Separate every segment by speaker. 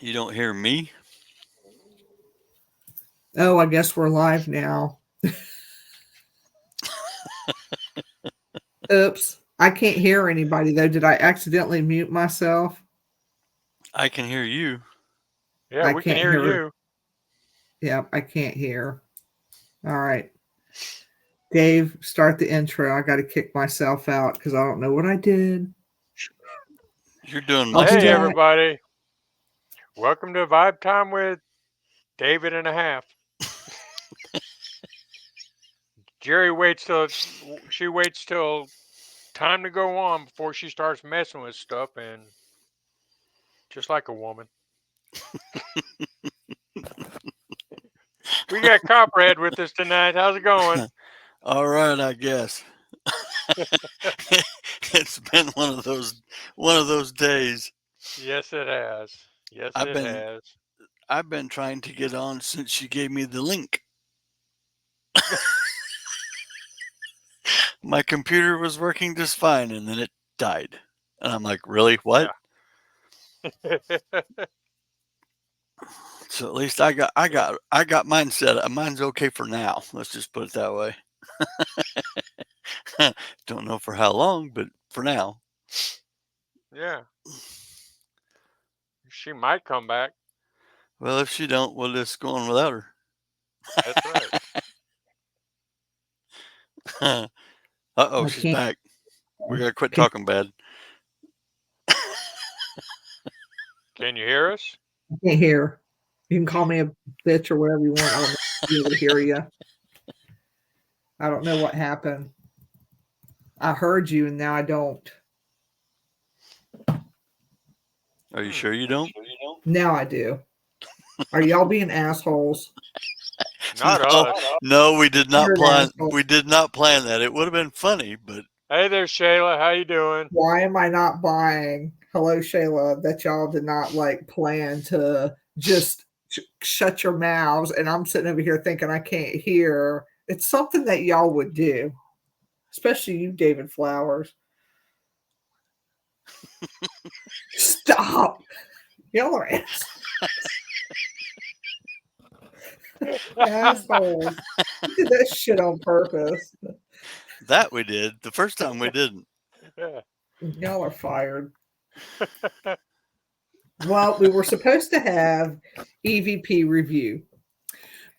Speaker 1: You don't hear me?
Speaker 2: Oh, I guess we're live now. Oops. I can't hear anybody though. Did I accidentally mute myself?
Speaker 1: I can hear you.
Speaker 3: Yeah,
Speaker 2: I
Speaker 3: we can
Speaker 2: can't
Speaker 3: hear
Speaker 2: hear.
Speaker 3: you.
Speaker 2: Yep, I can't hear. All right. Dave, start the intro. I got to kick myself out because I don't know what I did.
Speaker 1: You're doing
Speaker 2: I'll
Speaker 1: much
Speaker 2: do
Speaker 3: Hey,
Speaker 1: too.
Speaker 2: that.
Speaker 3: everybody. Welcome to Vibe Time with David and a half. Jerry waits till time to go on before she starts messing with stuff, and just like a woman. We got Copperhead with us tonight. How's it going?
Speaker 1: All right, I guess. It's been one of those days.
Speaker 3: Yes, it has. Yes,
Speaker 1: I've
Speaker 3: it
Speaker 1: been
Speaker 3: has.
Speaker 1: I've been trying to get on since she gave me the link. My computer was working just fine and then it died. And I'm like, "Really? What?"
Speaker 3: Yeah.
Speaker 1: So at least I got mine set up. Mine's okay for now. Let's just put it that way. Don't know for how long, but for now.
Speaker 3: Yeah. She might come back.
Speaker 1: Well, if she don't, we'll just go on without her.
Speaker 3: That's right.
Speaker 1: Uh-oh,
Speaker 2: I
Speaker 1: she's
Speaker 2: can't.
Speaker 1: back. We gotta quit
Speaker 2: Can,
Speaker 1: talking bad.
Speaker 3: Can you hear us?
Speaker 2: I can't hear. You can call me a bitch or whatever you want. I don't be able to hear you. I don't know what happened. I heard you and now I don't.
Speaker 1: Are you
Speaker 3: Hmm.
Speaker 1: sure you don't?
Speaker 2: Now I do. Are y'all being assholes?
Speaker 3: Not
Speaker 1: No,
Speaker 3: us.
Speaker 1: no, we did not
Speaker 2: You're an
Speaker 1: plan.
Speaker 2: asshole.
Speaker 1: We did not plan that. It would have been funny, but
Speaker 3: Hey there, Shayla. How you doing?
Speaker 2: Why am I not buying? Hello, Shayla. That y'all did not like plan to just shut your mouths, and I'm sitting over here thinking I can't hear. It's something that y'all would do, especially you, David Flowers. Stop. Y'all are assholes. You did that shit on purpose.
Speaker 1: that we did. The first time we didn't.
Speaker 3: Yeah.
Speaker 2: Y'all are fired. Well, we were supposed to have EVP review,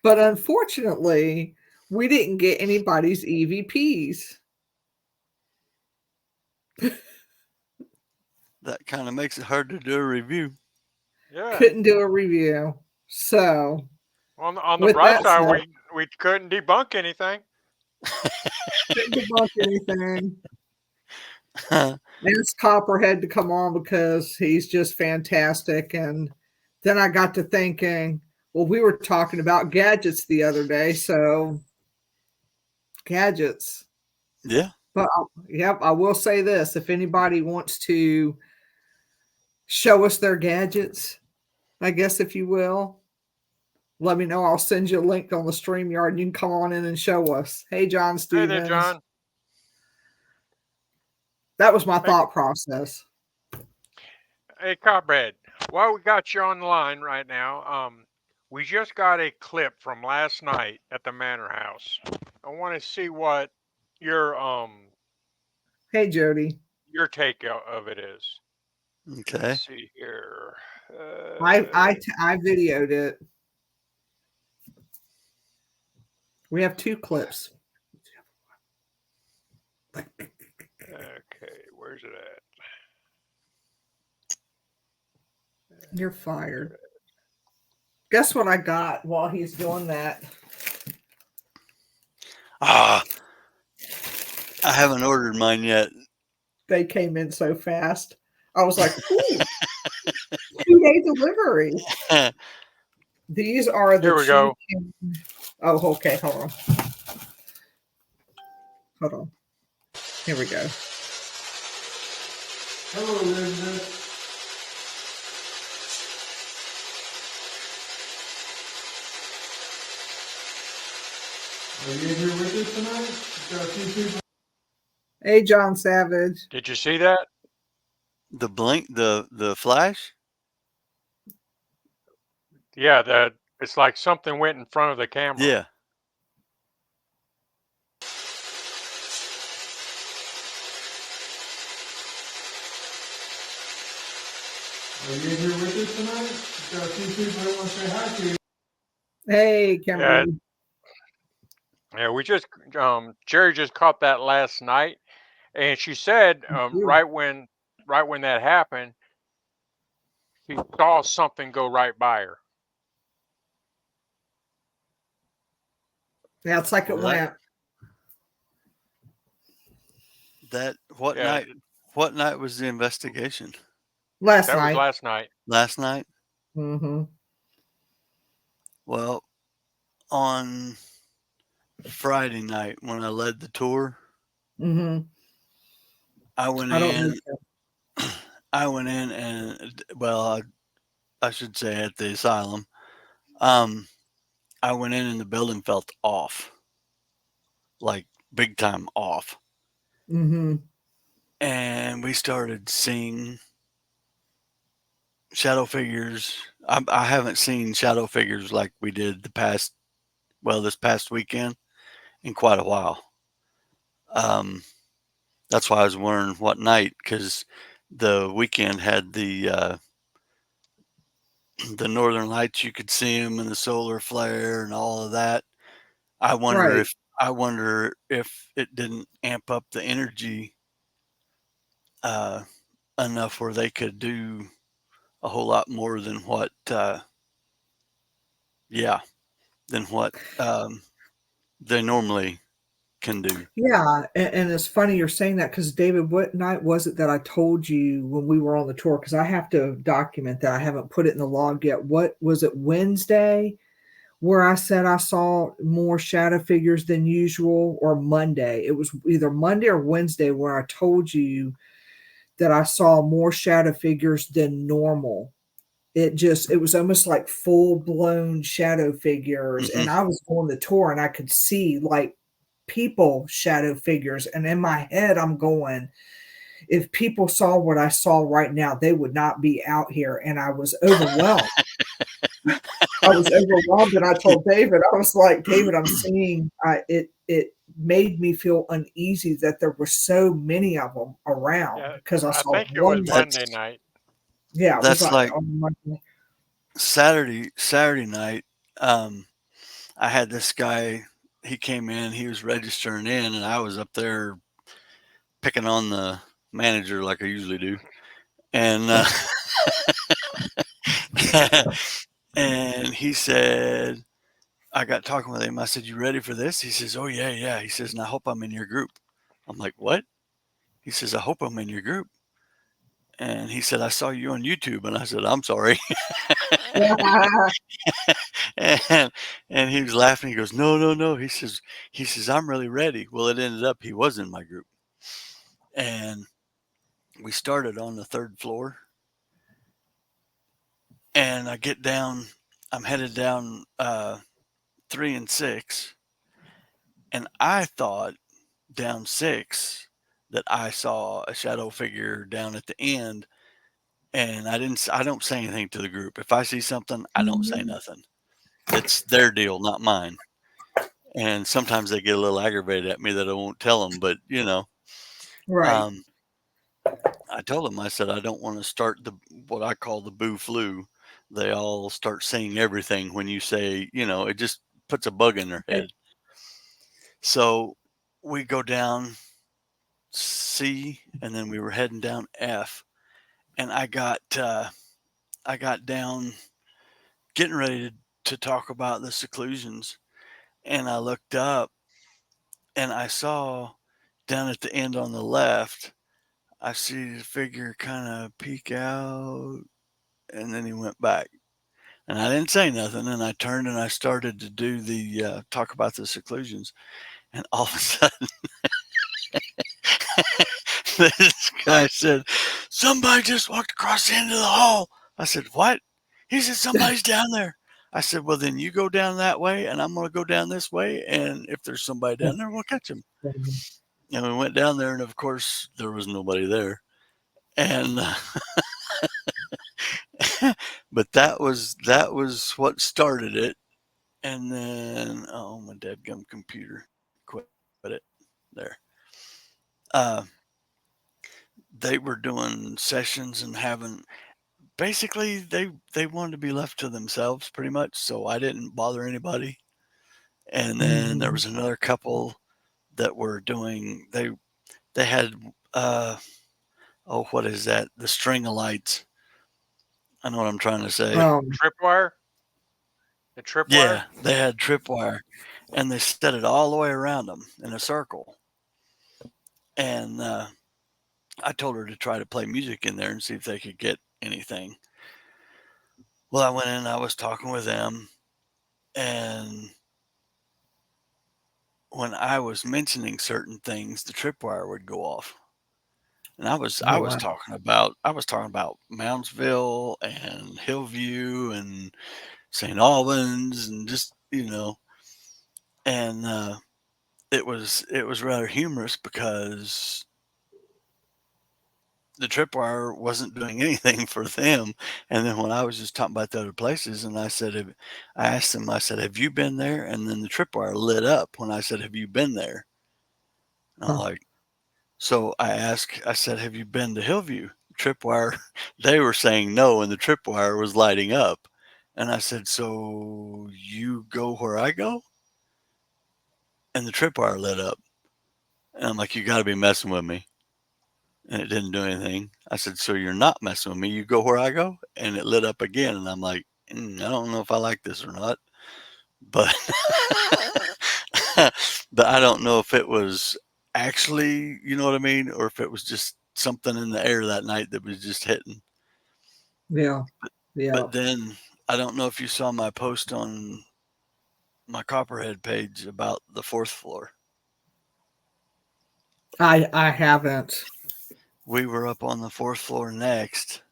Speaker 2: but unfortunately, we didn't get anybody's EVPs.
Speaker 1: That kind of makes it hard to do a review.
Speaker 3: Yeah.
Speaker 2: Couldn't do a review. So,
Speaker 3: On the
Speaker 2: with
Speaker 3: bright
Speaker 2: that
Speaker 3: side,
Speaker 2: said,
Speaker 3: we couldn't debunk anything.
Speaker 2: couldn't debunk anything.
Speaker 1: Huh.
Speaker 2: Asked Copperhead to come on because he's just fantastic. And then I got to thinking, well, we were talking about gadgets the other day. So, gadgets.
Speaker 1: Yeah.
Speaker 2: But, yep, I will say this if anybody wants to show us their gadgets, I guess, if you will, let me know. I'll send you a link on the StreamYard and you can come on in and show us. Hey, John
Speaker 3: Hey there,
Speaker 2: Stevens.
Speaker 3: John.
Speaker 2: That was my
Speaker 3: Hey,
Speaker 2: thought process.
Speaker 3: hey, Copperhead. While we got you on the line right now, we just got a clip from last night at the Manor House. I want to see what your
Speaker 2: Hey, Jody.
Speaker 3: your take of it is.
Speaker 1: Okay.
Speaker 3: Let's see here.
Speaker 2: I videoed it. We have two clips.
Speaker 3: Okay, where's it at?
Speaker 2: You're fired. Guess what I got while he's doing that?
Speaker 1: Ah, I haven't ordered mine yet.
Speaker 2: They came in so fast. I was like, ooh, 2-day delivery. These are the
Speaker 3: Here we go.
Speaker 2: Oh, okay. Hold on. Hold on. Here we go. Hello, Elizabeth. Are you in here with us tonight? Got a few people. Hey, John Savage.
Speaker 3: Did you see that?
Speaker 1: The flash?
Speaker 3: Yeah, it's like something went in front of the camera.
Speaker 1: Yeah.
Speaker 2: Are you here with us tonight? Got a few people that want to say hi to you. Hey, Kimberly.
Speaker 3: Yeah, we just Jerry just caught that last night, and she said right when that happened, she saw something go right by her.
Speaker 2: Yeah, it's like
Speaker 1: Well,
Speaker 2: it went
Speaker 1: what
Speaker 3: Yeah,
Speaker 1: night? What night was the investigation?
Speaker 2: last
Speaker 3: that was
Speaker 2: night.
Speaker 3: last night.
Speaker 1: Last night.
Speaker 2: Mm-hmm.
Speaker 1: Well, on Friday night when I led the tour,
Speaker 2: Mm-hmm.
Speaker 1: I went
Speaker 2: I don't know.
Speaker 1: in. I went in and well, I should say at the asylum. Um, I went in and the building felt off, like big time off,
Speaker 2: Mm-hmm.
Speaker 1: and we started seeing shadow figures. I haven't seen shadow figures like we did this past weekend in quite a while. Um, that's why I was wondering what night, because the weekend had the northern lights. You could see them and the solar flare and all of that. I wonder
Speaker 2: Right.
Speaker 1: if I wonder if it didn't amp up the energy uh, enough where they could do a whole lot more than yeah, than what they normally can do.
Speaker 2: Yeah, and it's funny you're saying that because David, what night was it that I told you when we were on the tour? Because I have to document that. I haven't put it in the log yet. What was it, Wednesday, where I said I saw more shadow figures than usual, or Monday? It was either Monday or Wednesday where I told you that I saw more shadow figures than normal. It was almost like full blown shadow figures.
Speaker 1: Hmm.
Speaker 2: And I was on the tour and I could see like people shadow figures. And in my head, I'm going, if people saw what I saw right now, they would not be out here. And I was overwhelmed. I was overwhelmed, and I told David, I was like, David, I'm seeing it made me feel uneasy that there were so many of them around
Speaker 3: Yeah,
Speaker 2: because I
Speaker 3: I
Speaker 2: saw
Speaker 3: think it was
Speaker 2: one.
Speaker 3: Monday
Speaker 1: That's
Speaker 3: night.
Speaker 2: Yeah, it was
Speaker 1: that's
Speaker 2: like
Speaker 1: like
Speaker 2: on Monday.
Speaker 1: Saturday night. I had this guy. He came in. He was registering in, and I was up there picking on the manager like I usually do. And and he said, I got talking with him. I said, "You ready for this?" He says, "Oh yeah, yeah." He says, "And I hope I'm in your group." I'm like, "What?" He says, "I hope I'm in your group." And he said, "I saw you on YouTube." And I said, "I'm sorry." and and he was laughing. He goes, "No, no, no." He says, "I'm really ready." Well, it ended up he was in my group, and we started on the third floor. And I get down. I'm headed down 3 and 6, and I thought down 6 that I saw a shadow figure down at the end, and I don't say anything to the group. If I see something, I don't say
Speaker 2: Mhm.
Speaker 1: nothing. It's their deal, not mine. And sometimes they get a little aggravated at me that I won't tell them, but
Speaker 2: Right.
Speaker 1: um, I told them, I said, I don't want to start what I call the boo flu. They all start saying everything when you say, it just puts a bug in their
Speaker 2: Okay.
Speaker 1: head. So we go down C, and then we were heading down F, and I got down getting ready to talk about the seclusions, and I looked up and I saw down at the end on the left, I see the figure kind of peek out, and then he went back. And I didn't say nothing, and I turned and I started to do the talk about the seclusions, and all of a sudden, this guy said, "Somebody just walked across the end of the hall." I said, "What?" He said, "Somebody's down there." I said, "Well, then you go down that way, and I'm going to go down this way, and if there's somebody down there, we'll catch him." And we went down there, and of course, there was nobody there. And but that was what started it. And then, oh, my dadgum computer quit it. There. Uh, they were doing sessions and having basically they wanted to be left to themselves pretty much, so I didn't bother anybody. And then there
Speaker 2: Mhm.
Speaker 1: was another couple that were doing they had uh oh, what is that? The string of lights. I know what I'm trying to say.
Speaker 2: Um,
Speaker 3: Tripwire? The tripwire?
Speaker 1: Yeah, they had tripwire, and they set it all the way around them in a circle. And I told her to try to play music in there and see if they could get anything. Well, I went in, I was talking with them, and when I was mentioning certain things, the tripwire would go off. And I was
Speaker 2: oh
Speaker 1: I was
Speaker 2: wow.
Speaker 1: talking about Moundsville and Hillview and St. Albans and just and it was rather humorous because the tripwire wasn't doing anything for them. And then when I was just talking about the other places, and I asked them, I said, "Have you been there?" And then the tripwire lit up when I said, "Have you been there?" And I'm
Speaker 2: Huh.
Speaker 1: like, so I said, "Have you been to Hillview?" Tripwire, they were saying no, and the tripwire was lighting up. And I said, "So you go where I go?" And the tripwire lit up. And I'm like, "You got to be messing with me." And it didn't do anything. I said, "So you're not messing with me? You go where I go?" And it lit up again. And I'm like, I don't know if I like this or not, but but I don't know if it was actually, you know what I mean, or if it was just something in the air that night that was just hitting.
Speaker 2: Yeah. Yeah.
Speaker 1: But then I don't know if you saw my post on my Copperhead page about the fourth floor.
Speaker 2: I haven't.
Speaker 1: We were up on the fourth floor next,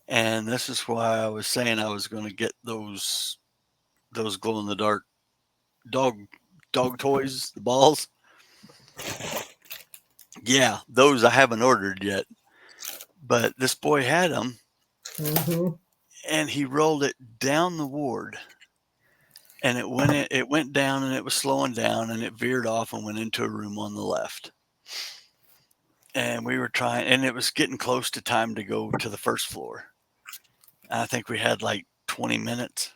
Speaker 1: and this is why I was saying I was going to get those glow in the dark dog dog toys, the balls. Yeah, those I haven't ordered yet, but this boy had them,
Speaker 2: Mhm.
Speaker 1: and he rolled it down the ward, and it went down, and it was slowing down, and it veered off and went into a room on the left. And we were trying, and it was getting close to time to go to the first floor. And I think we had like 20 minutes,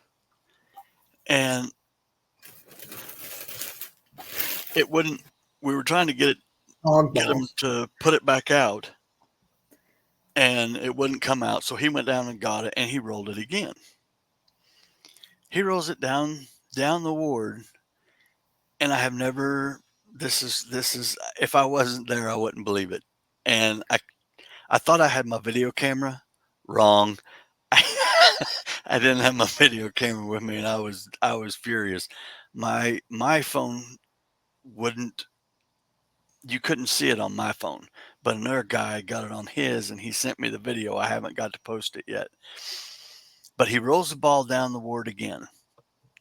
Speaker 1: and it wouldn't. We were trying to
Speaker 2: Dog
Speaker 1: get him
Speaker 2: balls.
Speaker 1: to put it back out, and it wouldn't come out. So he went down and got it, and he rolled it again. He rolls it down the ward, and I have never. This is. If I wasn't there, I wouldn't believe it. And I thought I had my video camera. Wrong. I didn't have my video camera with me, and I was furious. My phone wouldn't. You couldn't see it on my phone, but another guy got it on his, and he sent me the video. I haven't got to post it yet. But he rolls the ball down the ward again.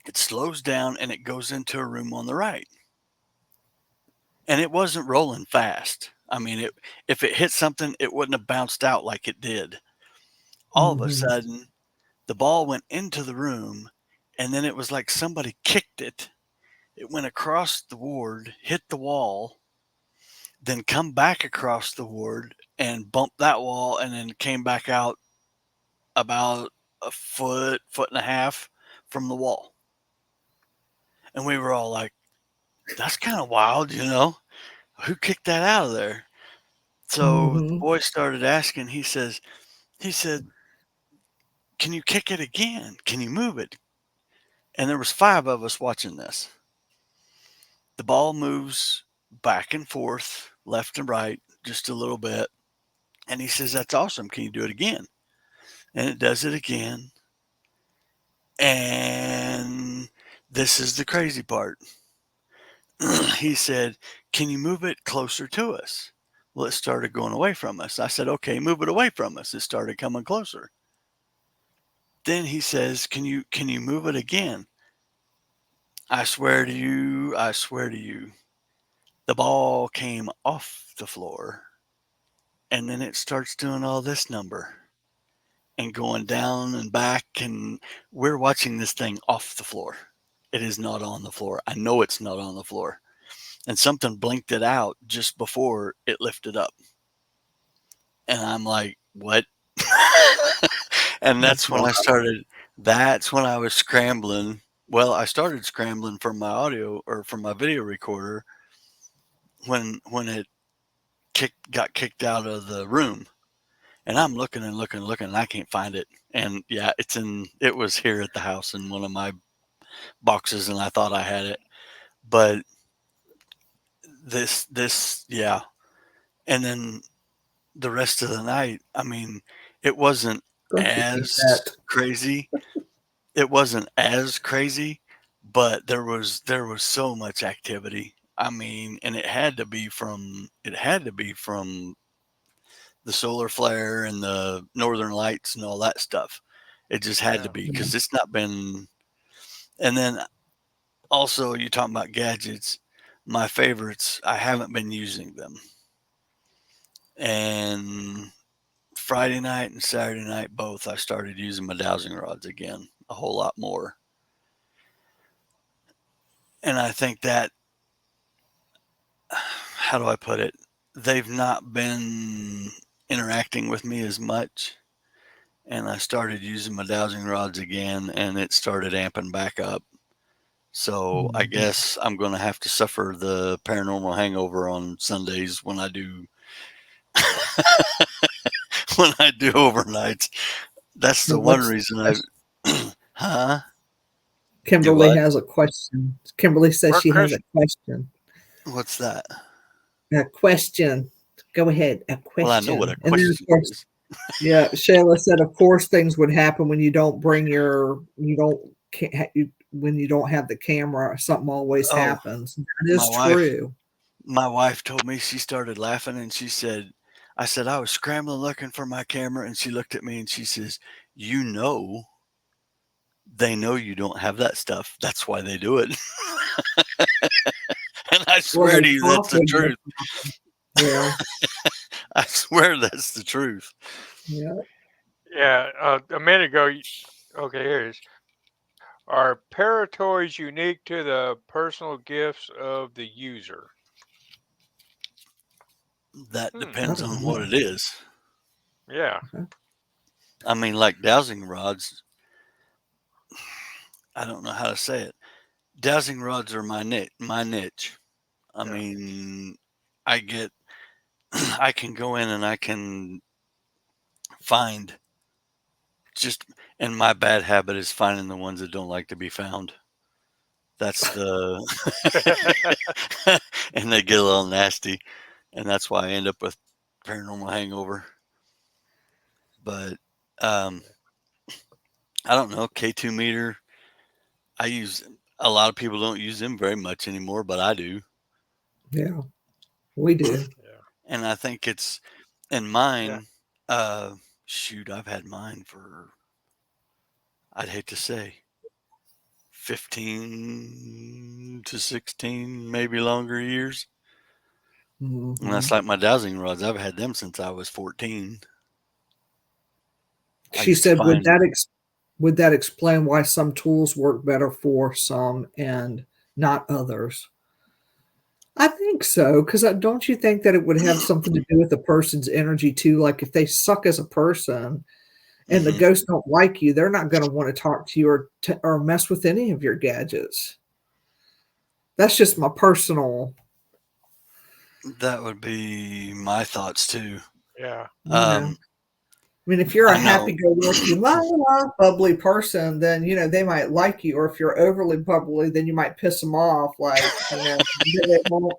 Speaker 1: It slows down and it goes into a room on the right. And it wasn't rolling fast. I mean, if it hit something, it wouldn't have bounced out like it did. All of a
Speaker 2: Mhm.
Speaker 1: sudden, the ball went into the room, and then it was like somebody kicked it. It went across the ward, hit the wall, then come back across the ward and bumped that wall, and then came back out about a foot and a half from the wall. And we were all like, "That's kind of wild, you know? Who kicked that out of there?" So the
Speaker 2: Mhm.
Speaker 1: boy started asking. He said, "Can you kick it again? Can you move it?" And there was 5 of us watching this. The ball moves back and forth, left and right, just a little bit. And he says, "That's awesome. Can you do it again?" And it does it again. And this is the crazy part. He said, "Can you move it closer to us?" Well, it started going away from us. I said, "Okay, move it away from us." It started coming closer. Then he says, "Can you move it again?" I swear to you, the ball came off the floor, and then it starts doing all this number. and going down and back, and we're watching this thing off the floor. It is not on the floor. I know it's not on the floor. And something blinked it out just before it lifted up. And I'm like, what? And
Speaker 2: That's
Speaker 1: that's when I
Speaker 2: wild.
Speaker 1: started, that's when I was scrambling. Well, I started scrambling for my audio or for my video recorder when it got kicked out of the room. And I'm looking and looking and looking, and I can't find it. And yeah, it was here at the house in one of my boxes, and I thought I had it. But yeah. And then the rest of the night, I mean, it wasn't
Speaker 2: Don't you hate
Speaker 1: as
Speaker 2: that?
Speaker 1: crazy. It wasn't as crazy, but there was so much activity. I mean, and it had to be from the solar flare and the northern lights and all that stuff. It just had to
Speaker 3: Yeah.
Speaker 1: be
Speaker 2: Yeah.
Speaker 1: because it's not been. And then also, you talking about gadgets. My favorites, I haven't been using them. And Friday night and Saturday night, both, I started using my dowsing rods again a whole lot more. And I think that, how do I put it? They've not been interacting with me as much. And I started using my dowsing rods again, and it started amping back up. So I
Speaker 2: Mhm.
Speaker 1: guess I'm going to have to suffer the paranormal hangover on Sundays when I do when I do overnights. That's the
Speaker 2: Well,
Speaker 1: one
Speaker 2: what's the
Speaker 1: reason
Speaker 2: question?
Speaker 1: I huh? Do
Speaker 2: Kimberly
Speaker 1: what?
Speaker 2: has a question. Kimberly says
Speaker 3: We're
Speaker 2: she has a
Speaker 3: Chris.
Speaker 2: question.
Speaker 1: What's that?
Speaker 2: A question. Go ahead. A
Speaker 1: Well, I know what
Speaker 2: question.
Speaker 1: a
Speaker 2: And then, of
Speaker 1: question
Speaker 2: course,
Speaker 1: is.
Speaker 2: yeah, Shayla said, of course, things would happen when you don't bring your, you don't, when you don't have the camera. Something always
Speaker 1: Oh,
Speaker 2: happens. That
Speaker 1: my
Speaker 2: is
Speaker 1: wife
Speaker 2: true.
Speaker 1: my wife told me, she started laughing and she said, I said I was scrambling looking for my camera, and she looked at me and she says, "You know, they know you don't have that stuff. That's why they do it." And I
Speaker 2: Well,
Speaker 1: swear
Speaker 2: they
Speaker 1: to you, that's the
Speaker 2: probably
Speaker 1: truth.
Speaker 2: yeah,
Speaker 1: I swear that's the truth.
Speaker 2: yeah,
Speaker 3: Yeah. A minute ago. Okay, here it is. Are paratoys unique to the personal gifts of the user?
Speaker 1: That
Speaker 3: Hmm.
Speaker 2: I
Speaker 1: depends
Speaker 2: don't
Speaker 1: on what
Speaker 2: know.
Speaker 1: it is.
Speaker 3: Yeah.
Speaker 1: I mean, like dowsing rods, I don't know how to say it. Dowsing rods are my niche. I
Speaker 3: Yeah.
Speaker 1: mean, I get I can go in and I can find just and my bad habit is finding the ones that don't like to be found. That's the and they get a little nasty, and that's why I end up with paranormal hangover. But um, I don't know, K2 meter. I use a lot of people don't use them very much anymore, but I do.
Speaker 2: Yeah, we do.
Speaker 3: Yeah.
Speaker 1: And I think it's in
Speaker 3: Yeah.
Speaker 1: mine. Uh, Shoot, I've had mine for, I'd hate to say, 15 to 16, maybe longer years. And
Speaker 2: Hmm.
Speaker 1: that's like my dowsing rods. I've had them since I was 14. I
Speaker 2: She
Speaker 1: used to
Speaker 2: said, would
Speaker 1: find,
Speaker 2: would that explain why some tools work better for some and not others? I think so, because don't you think that it would have something to do with the person's energy too? Like if they suck as a person and the
Speaker 1: hmm
Speaker 2: ghosts don't like you, they're not going to want to talk to you or mess with any of your gadgets. That's just my personal.
Speaker 1: that would be my thoughts too.
Speaker 3: Yeah.
Speaker 2: Yeah.
Speaker 1: Um,
Speaker 2: I mean, if you're a
Speaker 1: I know.
Speaker 2: happy-go-lucky, la, la, bubbly person, then they might like you. Or if you're overly bubbly, then you might piss them off. Like then they won't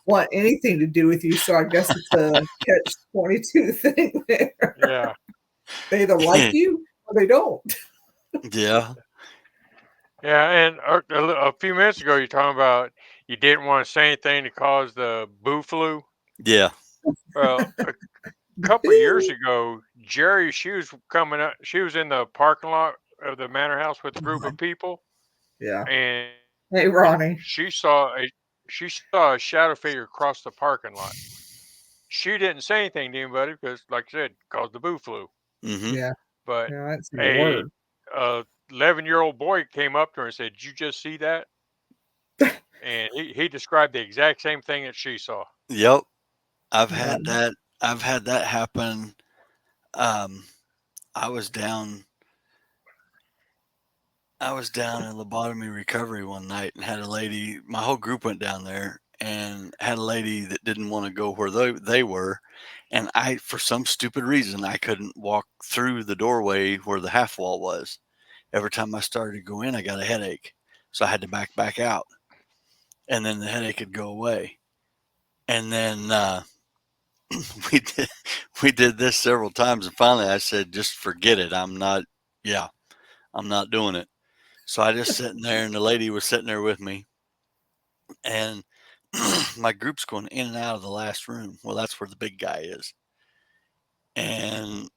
Speaker 2: want anything to do with you. So I guess it's a catch-22 thing there.
Speaker 3: Yeah.
Speaker 2: They either like you or they don't.
Speaker 1: Yeah,
Speaker 3: Yeah. And a few minutes ago, you're talking about you didn't want to say anything to cause the boo flu.
Speaker 1: yeah.
Speaker 3: Well, a couple of years ago, Geri, she was coming up. She was in the parking lot of the manor house with a group of people,
Speaker 2: Yeah.
Speaker 3: and
Speaker 2: Hey, Ronnie.
Speaker 3: she saw a shadow figure across the parking lot. She didn't say anything to anybody because, like I said, caused the boo flu.
Speaker 1: hmm
Speaker 2: Yeah.
Speaker 3: But
Speaker 2: Yeah, I didn't say a
Speaker 3: a
Speaker 2: word.
Speaker 3: 11-year-old boy came up to her and said, "Did you just see that?" And he described the exact same thing that she saw.
Speaker 1: Yep. I've
Speaker 2: Yeah.
Speaker 1: had that. I've had that happen. Um, I was down. I was down in lobotomy recovery one night and had a lady. My whole group went down there and had a lady that didn't want to go where they were, and I, for some stupid reason, I couldn't walk through the doorway where the half wall was. Every time I started to go in, I got a headache, so I had to back out, and then the headache would go away. And then we did we did this several times, and finally I said, "Just forget it. I'm not. Yeah, I'm not doing it." So I just sitting there, and the lady was sitting there with me, and my group's going in and out of the last room. Well, that's where the big guy is, and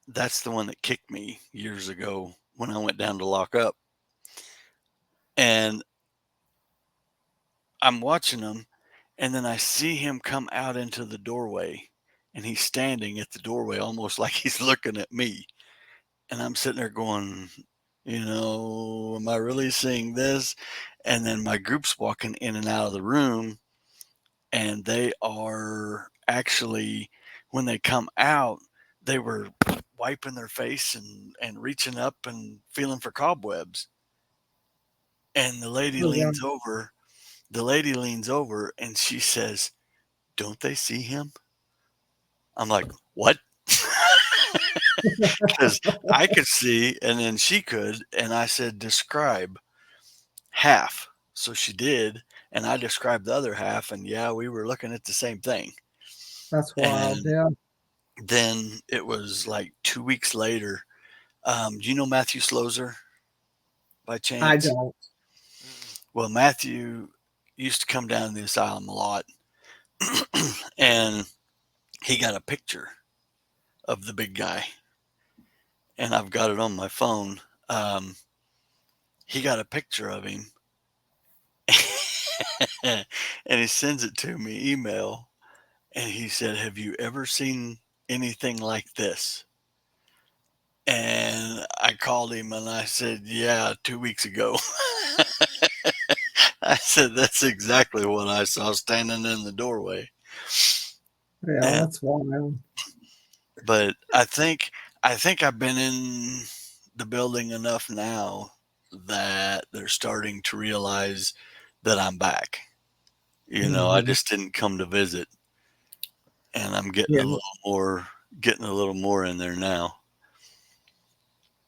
Speaker 1: that's the one that kicked me years ago when I went down to lock up. And I'm watching him, and then I see him come out into the doorway, and he's standing at the doorway almost like he's looking at me. And I'm sitting there going, am I really seeing this? And then my group's walking in and out of the room, and they are actually, when they come out, they were wiping their face and reaching up and feeling for cobwebs. And
Speaker 2: Oh, yeah.
Speaker 1: the lady leans over and she says, "Don't they see him?" I'm like, "What?" Because I could see, and then she could, and I said, "Describe half." So she did, and I described the other half, and yeah, we were looking at the same thing.
Speaker 2: That's wild.
Speaker 1: And
Speaker 2: Yeah.
Speaker 1: then it was like 2 weeks later. Do you know Matthew Slozer by
Speaker 2: I
Speaker 1: chance?
Speaker 2: don't.
Speaker 3: Mm-mm.
Speaker 1: Well, Matthew used to come down to the asylum a lot, and he got a picture of the big guy, and I've got it on my phone. Um, he got a picture of him, and he sends it to me email, and he said, "Have you ever seen anything like this?" And I called him and I said, "Yeah, 2 weeks ago." I said, "That's exactly what I saw standing in the doorway."
Speaker 2: Yeah,
Speaker 1: And
Speaker 2: that's wild.
Speaker 1: but I think I've been in the building enough now that they're starting to realize that I'm back. I
Speaker 2: Hmm.
Speaker 1: just didn't come to visit, and I'm getting
Speaker 2: Yeah.
Speaker 1: a little more in there now.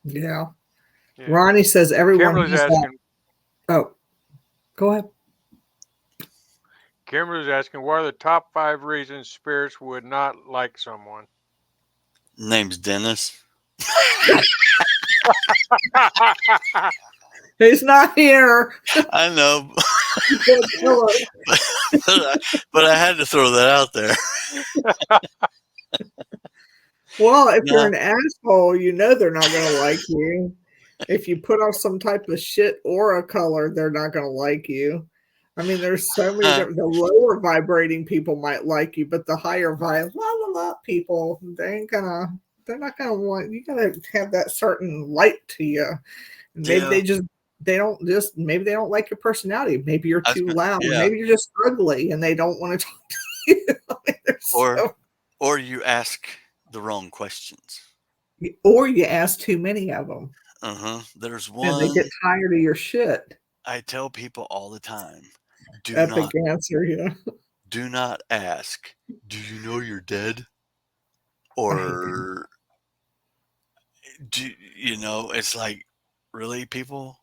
Speaker 2: Yeah.
Speaker 3: Yeah.
Speaker 2: Ronnie says everyone
Speaker 3: Kimberly's
Speaker 2: has that.
Speaker 3: asking.
Speaker 2: Oh, go ahead.
Speaker 3: Kimberly's asking, what are the top 5 reasons spirits would not like someone?
Speaker 1: Name's Dennis.
Speaker 2: He's not here.
Speaker 1: I know,
Speaker 2: He's gonna kill us.
Speaker 1: but I had to throw that out there.
Speaker 2: Well, if you're
Speaker 1: No,
Speaker 2: an asshole, you know they're not gonna like you. If you put on some type of shit aura color, they're not gonna like you. I mean, there's so many different. The lower vibrating people might like you, but the higher la la la people, they ain't gonna. They're not gonna want. You gotta have that certain light to you. And maybe
Speaker 1: yeah,
Speaker 2: maybe they don't like your personality. Maybe you're
Speaker 1: I was
Speaker 2: too
Speaker 1: gonna,
Speaker 2: loud.
Speaker 1: yeah,
Speaker 2: Maybe you're just ugly and they don't want to talk to you. I mean,
Speaker 1: or or you ask the wrong questions.
Speaker 2: or you ask too many of them
Speaker 1: There's
Speaker 2: and they
Speaker 1: one
Speaker 2: get tired of your shit.
Speaker 1: I tell people all the time: do
Speaker 2: Epic
Speaker 1: not
Speaker 2: answer, yeah.
Speaker 1: do not ask, "Do you know you're dead?"
Speaker 2: I hate that.
Speaker 1: Or it's like, really, people?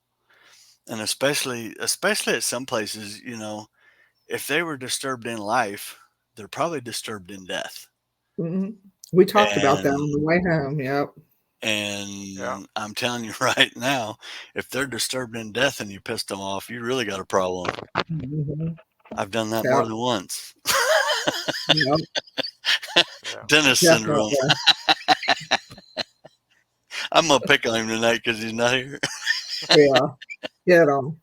Speaker 1: And especially at some places, if they were disturbed in life, they're probably disturbed in death.
Speaker 2: Mhm. We talked about that
Speaker 1: And
Speaker 2: on the way home. Yep.
Speaker 3: Yeah.
Speaker 1: I'm telling you right now, if they're disturbed in death and you pissed them off, you really got a problem.
Speaker 2: Mhm.
Speaker 1: I've done that more
Speaker 2: Yep.
Speaker 1: than once.
Speaker 2: Yep.
Speaker 3: Yeah.
Speaker 1: Dennis syndrome.
Speaker 2: Definitely.
Speaker 1: I'm gonna pick on him tonight because he's not here.
Speaker 2: Yeah. Get 'em.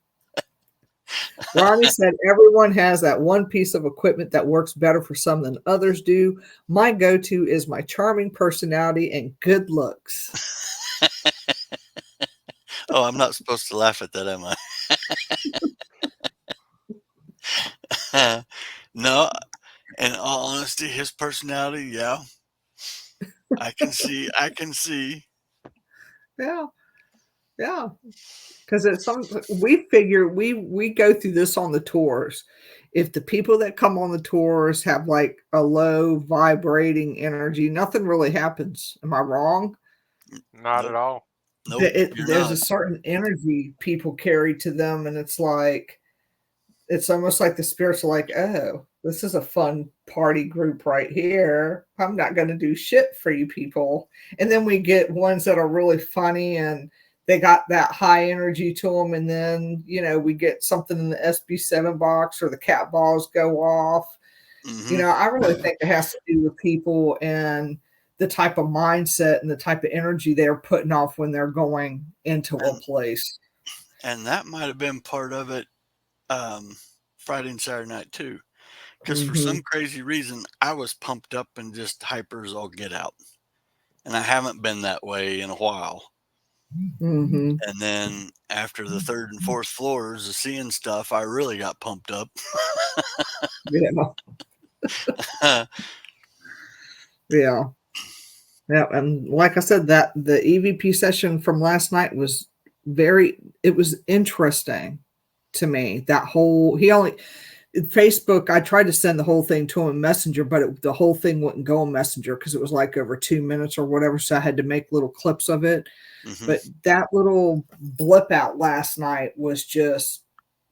Speaker 2: Ronnie said everyone has that one piece of equipment that works better for some than others do. My go to is my charming personality and good looks.
Speaker 1: Oh, I'm not supposed to laugh at that, am I? No, in all honesty, his personality, yeah, I can see.
Speaker 2: Yeah, yeah. Because it's some we figure we go through this on the tours. If the people that come on the tours have like a low vibrating energy, nothing really happens. Am I wrong?
Speaker 3: Not at
Speaker 1: Nope,
Speaker 3: all.
Speaker 1: nope, you're
Speaker 2: There's a
Speaker 1: not.
Speaker 2: certain energy people carry to them, and it's almost like the spirits are like, oh, this is a fun party group right here. I'm not going to do shit for you people. And then we get ones that are really funny and they got that high energy to them. And then, we get something in the SB7 box or the cat balls go off.
Speaker 1: Hmm.
Speaker 2: I really think it has to do with people and the type of mindset and the type of energy they're putting off when they're going into a
Speaker 1: And
Speaker 2: place.
Speaker 1: that might have been part of it, um, Friday and Saturday night too. Because for
Speaker 2: Hmm.
Speaker 1: some crazy reason, I was pumped up and just hyper as all get out, and I haven't been that way in a while.
Speaker 2: Hmm.
Speaker 1: And then after the third and fourth floors of seeing stuff, I really got pumped up.
Speaker 2: Yeah. Yeah. Yeah, and like I said, that the EVP session from last night was it was interesting to me. That whole he only Facebook. I tried to send the whole thing to him in Messenger, but the whole thing wouldn't go in Messenger because it was like over 2 minutes or whatever. So I had to make little clips of it.
Speaker 1: Hmm.
Speaker 2: But that little blip out last night was just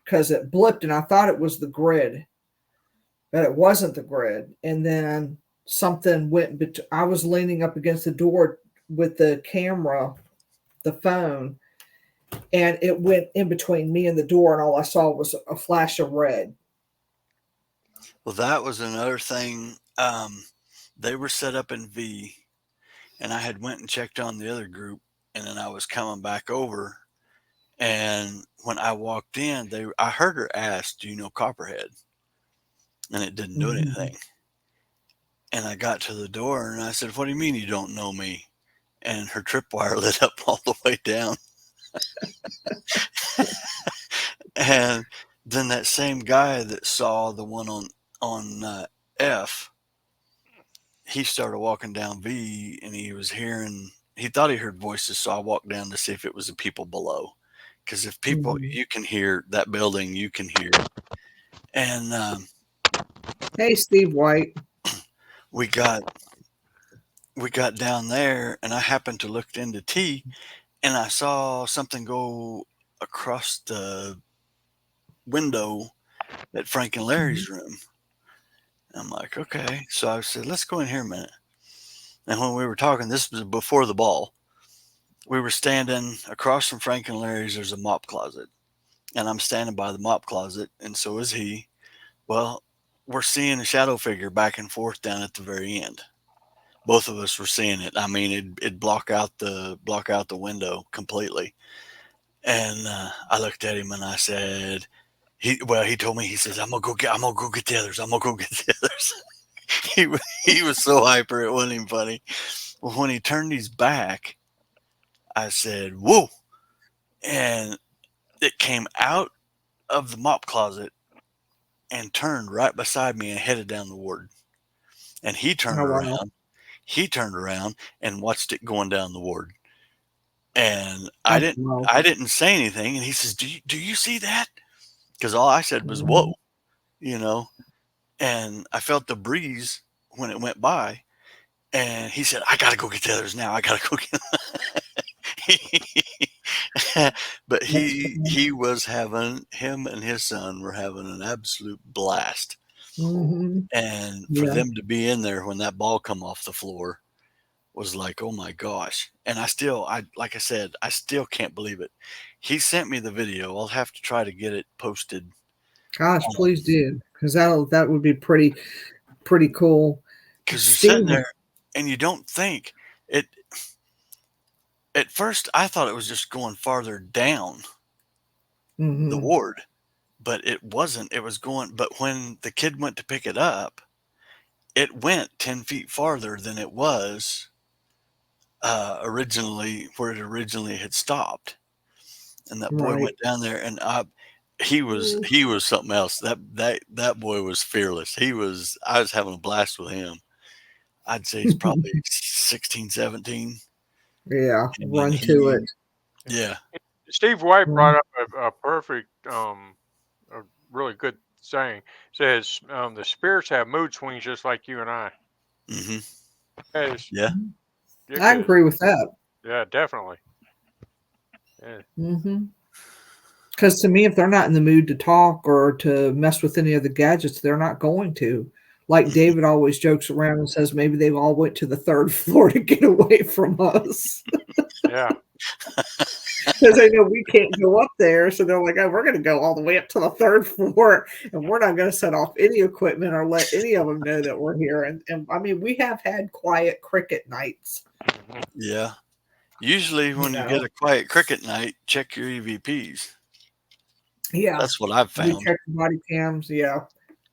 Speaker 2: because it blipped, and I thought it was the grid, but it wasn't the grid. And then something went. I was leaning up against the door with the camera, the phone, and it went in between me and the door, and all I saw was a flash of red.
Speaker 1: Well, that was another thing. They were set up in V, and I had went and checked on the other group, and then I was coming back over, and when I walked in, I heard her ask, "Do you know Copperhead?" And it didn't do
Speaker 2: Mhm.
Speaker 1: anything. And I got to the door, and I said, "What do you mean you don't know me?" And her tripwire lit up all the way down. And then that same guy that saw the one on F, he started walking down V, and he was hearing. He thought he heard voices, so I walked down to see if it was the people below. Because if people,
Speaker 2: Mhm.
Speaker 1: you can hear that building, you can hear. And
Speaker 2: Hey, Steve White.
Speaker 1: we got we got down there, and I happened to look into T, and I saw something go across the window at Frank and
Speaker 2: Mhm.
Speaker 1: Larry's room. I'm like, okay. So I said, let's go in here a minute. And when we were talking, this was before the ball. We were standing across from Frank and Larry's. There's a mop closet, and I'm standing by the mop closet, and so is he. Well, we're seeing a shadow figure back and forth down at the very end. Both of us were seeing it. I mean, it'd block out the window completely. And I looked at him and I said, he told me, he says, I'm gonna go get the others. I'm gonna go get the others. He was so hyper it wasn't even funny. Well, when he turned his back, I said, "Whoa!" And it came out of the mop closet and turned right beside me and headed down the ward. And
Speaker 2: Oh, wow.
Speaker 1: he turned around and watched it going down the ward. And
Speaker 2: That's wild.
Speaker 1: I didn't say anything. And he says, do you see that?" Because all I said was,
Speaker 2: Mhm.
Speaker 1: "Whoa," you know. And I felt the breeze when it went by. And he said, "I gotta go get the others now. I gotta go get." But
Speaker 2: That's funny.
Speaker 1: he was having him and his son were having an absolute blast.
Speaker 2: Mhm.
Speaker 1: And for
Speaker 2: Yeah.
Speaker 1: them to be in there when that ball come off the floor was like, oh my gosh. And I like I said, I still can't believe it. He sent me the video. I'll have to try to get it posted.
Speaker 2: Gosh, please do, because that would be pretty cool.
Speaker 1: Because you're
Speaker 2: Steve.
Speaker 1: sitting there and you don't think it. At first, I thought it was just going farther down the
Speaker 2: Mhm.
Speaker 1: ward, but it wasn't. It was going. But when the kid went to pick it up, it went 10 feet farther than it was originally where it originally had stopped, and that boy
Speaker 2: Right.
Speaker 1: went down there, and
Speaker 2: Mm.
Speaker 1: he was something else. That boy was fearless. I was having a blast with him. I'd say he's probably 16, 17,
Speaker 2: Yeah,
Speaker 1: and
Speaker 2: run to it.
Speaker 1: yeah.
Speaker 3: Steve White
Speaker 2: Run.
Speaker 3: brought up a perfect, a really good saying. Says the spirits have mood swings just like you and I.
Speaker 1: Hmm.
Speaker 3: Yes,
Speaker 1: Yeah.
Speaker 3: yeah,
Speaker 2: I
Speaker 3: 'cause-
Speaker 2: agree with that.
Speaker 3: yeah, definitely. Yeah.
Speaker 2: Because to me, if they're not in the mood to talk or to mess with any of the gadgets, they're not going to. Like
Speaker 1: Hmm.
Speaker 2: David always jokes around and says maybe they all went to the third floor to get away from us
Speaker 3: Yeah.
Speaker 2: because they know we can't go up there. So they're like, oh, we're going to go all the way up to the third floor and we're not going to set off any equipment or let any of them know that we're here. And I mean, we have had quiet cricket nights,
Speaker 3: Hmm.
Speaker 1: Yeah. Usually,
Speaker 2: you
Speaker 1: when you get
Speaker 2: know.
Speaker 1: a quiet cricket night, check your EVPs.
Speaker 2: Yeah.
Speaker 1: That's what I've
Speaker 2: We
Speaker 1: found.
Speaker 2: check the body cams. Yeah.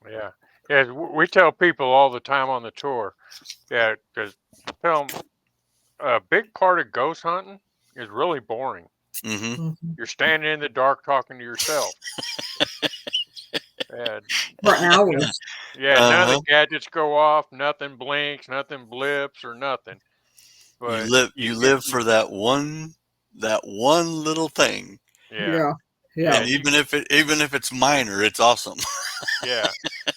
Speaker 3: Yeah. Yeah. We tell people all the time on the tour. Yeah, because tell them a big part of ghost hunting is really boring.
Speaker 1: Hmm.
Speaker 2: Mhm.
Speaker 3: You're standing in the dark talking to yourself. Yeah,
Speaker 2: For
Speaker 3: no,
Speaker 2: hours.
Speaker 3: yeah, none of the
Speaker 1: Uh-huh.
Speaker 3: gadgets go off, nothing blinks, nothing blips or nothing. But
Speaker 1: You
Speaker 3: you get,
Speaker 1: live for that one little thing,
Speaker 3: yeah,
Speaker 2: Yeah.
Speaker 3: yeah,
Speaker 2: Yeah.
Speaker 1: and even if it's minor, it's awesome.
Speaker 3: yeah,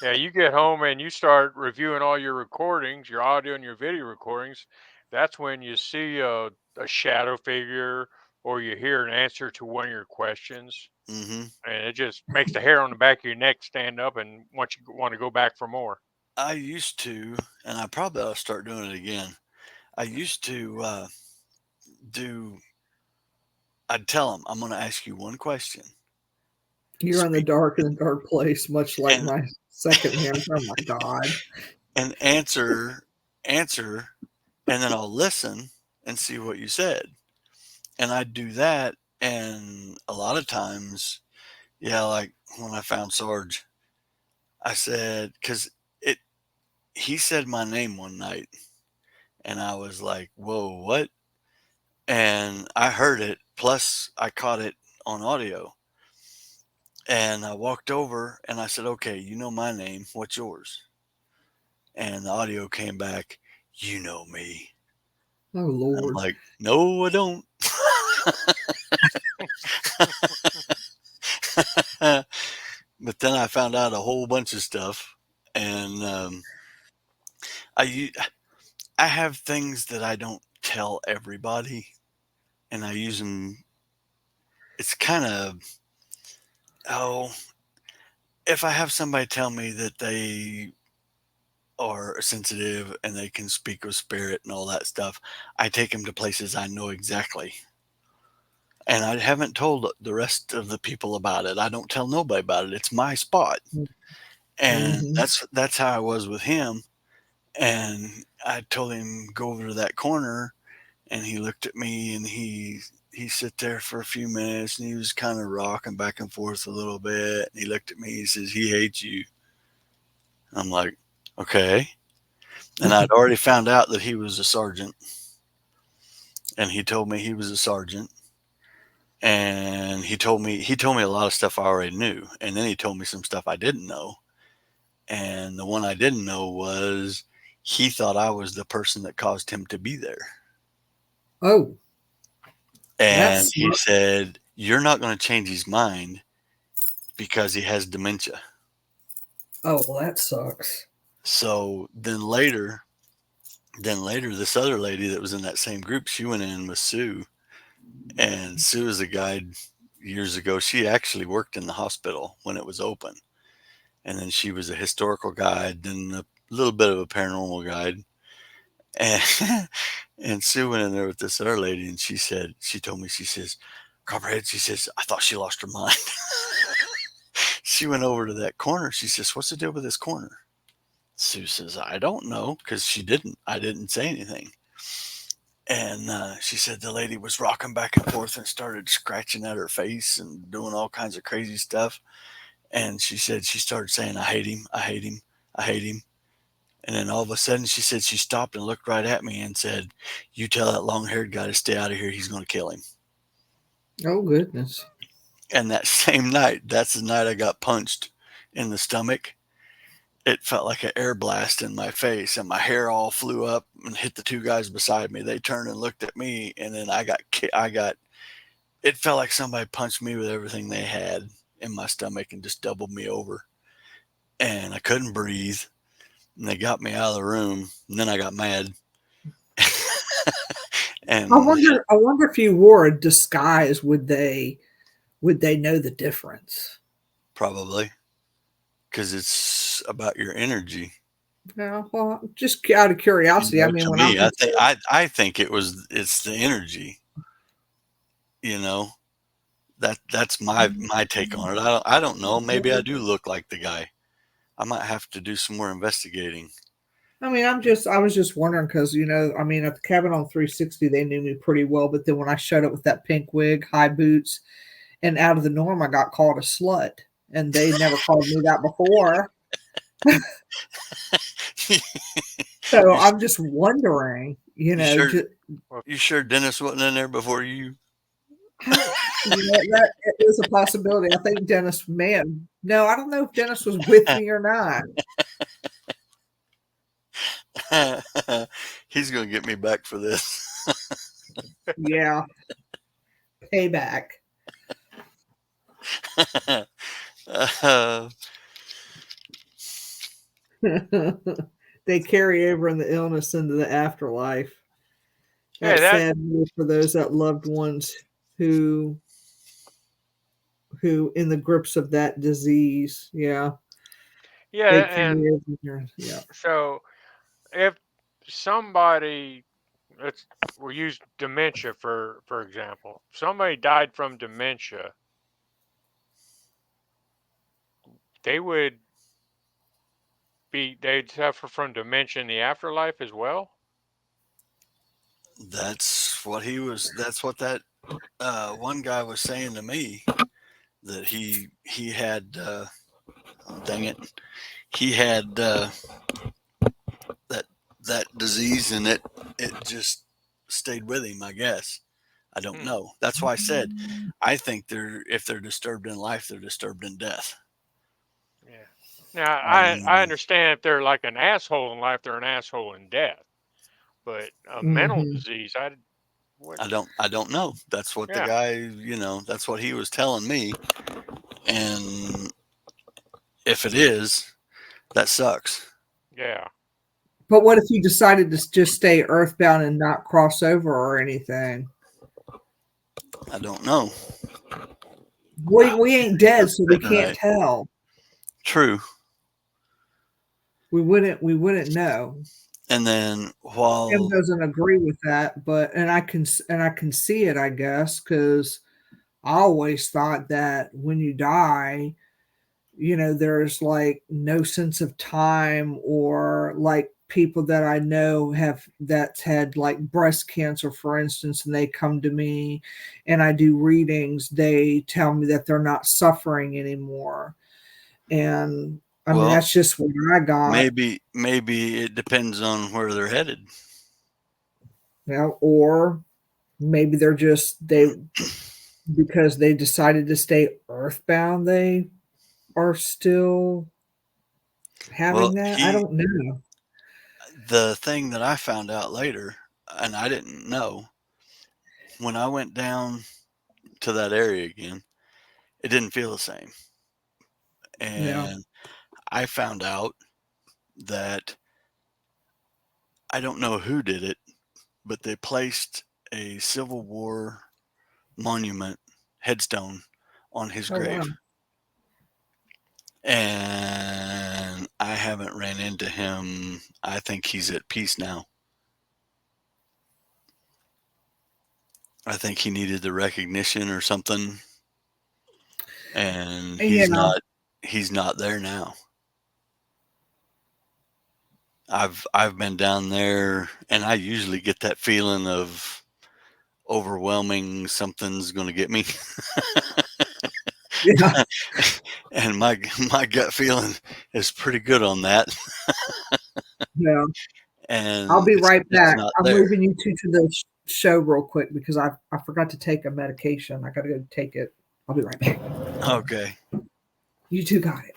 Speaker 3: yeah. You get home and you start reviewing all your recordings, your audio and your video recordings. That's when you see a shadow figure or you hear an answer to one of your questions,
Speaker 1: Hmm.
Speaker 3: and it just makes the hair on the back of your neck stand up and want to go back for more.
Speaker 1: I used to, and I probably ought to start doing it again. I used to do. I'd tell them, I'm going to ask you one question.
Speaker 2: You're in the
Speaker 1: Speak
Speaker 2: dark in a dark place, much like
Speaker 1: and
Speaker 2: my second hand. Oh my god.
Speaker 1: and answer, and then I'll listen and see what you said. And I'd do that, and a lot of times, yeah, like when I found Sarge, I said because it he said my name one night, and I was like, "Whoa, what?" And I heard it. Plus, I caught it on audio. And I walked over and I said, "Okay, you know my name. What's yours?" And the audio came back, "You know me."
Speaker 2: Oh
Speaker 1: I'm
Speaker 2: Lord.
Speaker 1: like, "No, I don't." But then I found out a whole bunch of stuff, and I u- I have things that I don't tell everybody, and I use them. It's kind of, oh, if I have somebody tell me that they are sensitive and they can speak with spirit and all that stuff, I take them to places I know exactly. And I haven't told the rest of the people about it. I don't tell nobody about it. It's my spot. And
Speaker 2: Mhm.
Speaker 1: that's how I was with him. And I told him go over to that corner, and he looked at me, and he sit there for a few minutes, and he was kind of rocking back and forth a little bit. And he looked at me, he says, "He hates you." I'm like, "Okay." And I'd already found out that he was a sergeant, and he told me he was a sergeant, and he told me a lot of stuff I already knew, and then he told me some stuff I didn't know. And the one I didn't know was he thought I was the person that caused him to be there.
Speaker 2: Oh,
Speaker 1: And
Speaker 2: that's
Speaker 1: he said, "You're not going to change his mind because he has dementia."
Speaker 2: oh well, that sucks.
Speaker 1: So then later, this other lady that was in that same group, she went in with Sue, and Sue is a guide years ago. She actually worked in the hospital when it was open, and then she was a historical guide, then a little bit of a paranormal guide, and and Sue went in there with this other lady, and she told me, she says, "Copperhead," she says, "I thought she lost her mind." She went over to that corner. She says, "What's the deal with this corner?" Sue says, "I don't know," because I didn't say anything. And she said the lady was rocking back and forth and started scratching at her face and doing all kinds of crazy stuff. And she said she started saying, "I hate him, I hate him, I hate him." And then all of a sudden, she said she stopped and looked right at me and said, "You tell that long haired guy to stay out of here. He's going to kill him."
Speaker 2: Oh goodness.
Speaker 1: And that same night, that's the night I got punched in the stomach. It felt like an air blast in my face, and my hair all flew up and hit the two guys beside me. They turned and looked at me, and then I got. It felt like somebody punched me with everything they had in my stomach and just doubled me over. And I couldn't breathe. And they got me out of the room. And then I got mad.
Speaker 2: I
Speaker 1: And
Speaker 2: wonder. I wonder if you wore a disguise, would they know the difference?
Speaker 1: probably because it's about your energy.
Speaker 2: Yeah, well, just out of curiosity. I mean,
Speaker 1: To
Speaker 2: when I'm
Speaker 1: me,
Speaker 2: concerned,
Speaker 1: I think it's the energy. You know, that's my take on it. I don't know. Maybe I do look like the guy. I might have to do some more investigating.
Speaker 2: I mean, I was just wondering because I mean, at the cabin on 360, they knew me pretty well, but then when I showed up with that pink wig, high boots, and out of the norm, I got called a slut, and they never called me that before. So
Speaker 1: you
Speaker 2: I'm just wondering,
Speaker 1: you sure
Speaker 2: just,
Speaker 3: Well,
Speaker 1: you sure Dennis wasn't in there before you?
Speaker 2: I don't, that is a possibility. I think Dennis may have. No, I don't know if Dennis was with me or not.
Speaker 1: He's gonna get me back for this.
Speaker 2: Yeah, payback.
Speaker 1: uh,
Speaker 2: They carry over in the illness into the afterlife.
Speaker 3: yeah,
Speaker 2: That's
Speaker 3: that
Speaker 2: sad news for those that loved ones who in the grips of that disease. Yeah,
Speaker 3: yeah,
Speaker 2: they
Speaker 3: and
Speaker 2: carry over there. Yeah.
Speaker 3: so if somebody, let's we'll use dementia for example. If somebody died from dementia, they would they'd suffer from dementia in the afterlife as well.
Speaker 1: that's what that one guy was saying to me, that he had oh, dang it, he had that that disease, and it just stayed with him, I guess. I don't
Speaker 3: Hmm.
Speaker 1: know. That's why I said I think if they're disturbed in life, they're disturbed in death.
Speaker 3: Yeah. Now
Speaker 1: I
Speaker 3: I
Speaker 1: mean,
Speaker 3: understand if they're like an asshole in life, they're an asshole in death. But a mental
Speaker 2: Hmm.
Speaker 3: disease, I wouldn't.
Speaker 1: I don't know. That's what the
Speaker 3: Yeah.
Speaker 1: guy, that's what he was telling me. And if it is, that sucks.
Speaker 3: Yeah.
Speaker 2: But what if you decided to just stay earthbound and not cross over or anything?
Speaker 1: I don't know.
Speaker 2: We ain't dead,
Speaker 1: That's
Speaker 2: so we
Speaker 1: sitting
Speaker 2: can't
Speaker 1: right.
Speaker 2: tell.
Speaker 1: True.
Speaker 2: We wouldn't know.
Speaker 1: And then
Speaker 2: Kim
Speaker 1: while
Speaker 2: doesn't agree with that, but and I can see it, I guess, because I always thought that when you die, there's like no sense of time, or like people that I know have that's had like breast cancer, for instance, and they come to me and I do readings, they tell me that they're not suffering anymore. And I mean,
Speaker 1: well,
Speaker 2: that's just what I got,
Speaker 1: maybe it depends on where they're headed.
Speaker 2: or maybe they're just they because they decided to stay earthbound, they are still
Speaker 1: Well,
Speaker 2: having that. I
Speaker 1: he
Speaker 2: don't know.
Speaker 1: the thing that I found out later, and I didn't know, when I went down to that area again, it didn't feel the same.
Speaker 2: Yeah.
Speaker 1: And I found out that I don't know who did it, but they placed a Civil War monument headstone on his
Speaker 2: Oh wow.
Speaker 1: grave. And I haven't ran into him. I think he's at peace now. I think he needed the recognition or something, and
Speaker 2: Yeah.
Speaker 1: he's not there now. I've been down there, and I usually get that feeling of overwhelming something's going to get me.
Speaker 2: Yeah.
Speaker 1: And my gut feeling is pretty good on that.
Speaker 2: Yeah. I'll
Speaker 1: and
Speaker 2: be
Speaker 1: it's
Speaker 2: right
Speaker 1: it's
Speaker 2: back.
Speaker 1: not
Speaker 2: I'm
Speaker 1: there.
Speaker 2: moving you 2 to the show real quick because I forgot to take a medication. I gotta go take it. I'll be right back.
Speaker 1: Okay.
Speaker 2: You 2 got it.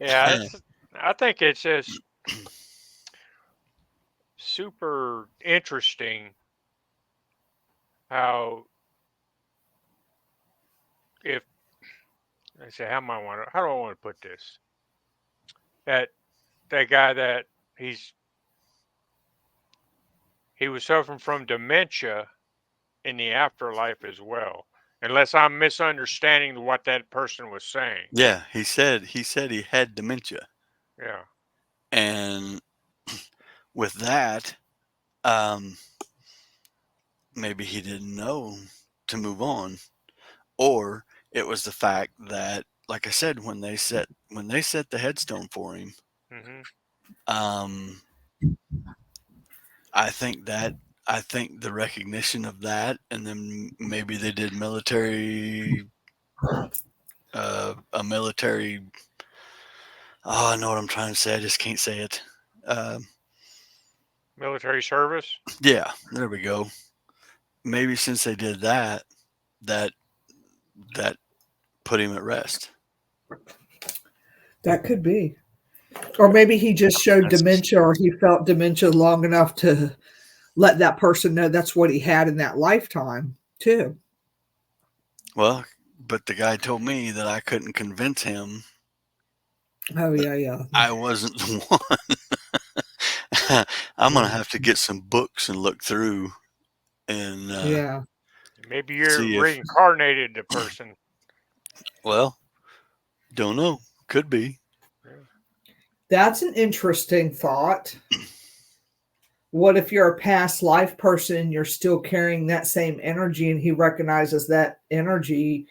Speaker 3: Yeah, I think it's just super interesting how if I say how do I want to put this? That that guy that he's he was suffering from dementia in the afterlife as well. Unless I'm misunderstanding what that person was saying.
Speaker 1: Yeah, he said he had dementia,
Speaker 3: Yeah.
Speaker 1: and with that, um, maybe he didn't know to move on, or it was the fact that, like I said, when they set the headstone for him,
Speaker 3: Mhm.
Speaker 1: um, I think that I think the recognition of that, and then maybe they did a military. Oh, I know what I'm trying to say. I just can't say it. Uh,
Speaker 3: Military service.
Speaker 1: yeah, there we go. Maybe since they did that, that that put him at rest.
Speaker 2: That could be. Or maybe he just showed
Speaker 1: That's
Speaker 2: dementia or he felt dementia long enough to let that person know that's what he had in that lifetime too.
Speaker 1: well, but the guy told me that I couldn't convince him
Speaker 2: Oh
Speaker 1: that
Speaker 2: yeah, yeah.
Speaker 1: I wasn't the one. I'm gonna have to get some books and look through and
Speaker 2: Yeah.
Speaker 3: Maybe you're
Speaker 1: see if.
Speaker 3: reincarnated the person.
Speaker 1: Well, don't know. Could be.
Speaker 3: Yeah.
Speaker 2: That's an interesting thought. What if you're a past life person and you're still carrying that same energy and he recognizes that energy,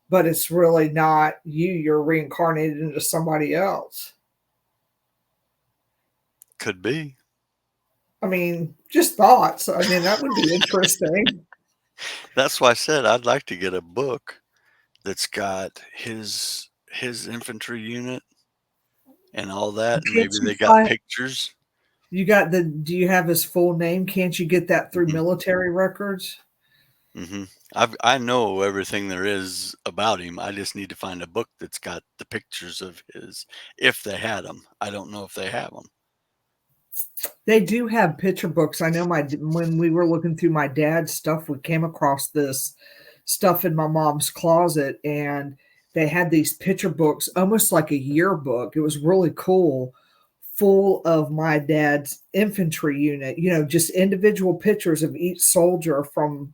Speaker 2: but it's really not you, you're reincarnated into somebody else?
Speaker 1: Could be.
Speaker 2: I mean, just thoughts. I mean, that would be interesting.
Speaker 1: That's why I said I'd like to get a book that's got his infantry unit and all that, and
Speaker 2: Can't
Speaker 1: maybe
Speaker 2: you
Speaker 1: they got
Speaker 2: find
Speaker 1: pictures.
Speaker 2: do you have his full name? Can't you get that through
Speaker 1: hmm
Speaker 2: military records?
Speaker 1: hmm I know everything there is about him. I just need to find a book that's got the pictures of his, if they had them. I don't know if they have them.
Speaker 2: They do have picture books. I know when we were looking through my dad's stuff, we came across this stuff in my mom's closet, and they had these picture books, almost like a yearbook. It was really cool, full of my dad's infantry unit. Just individual pictures of each soldier from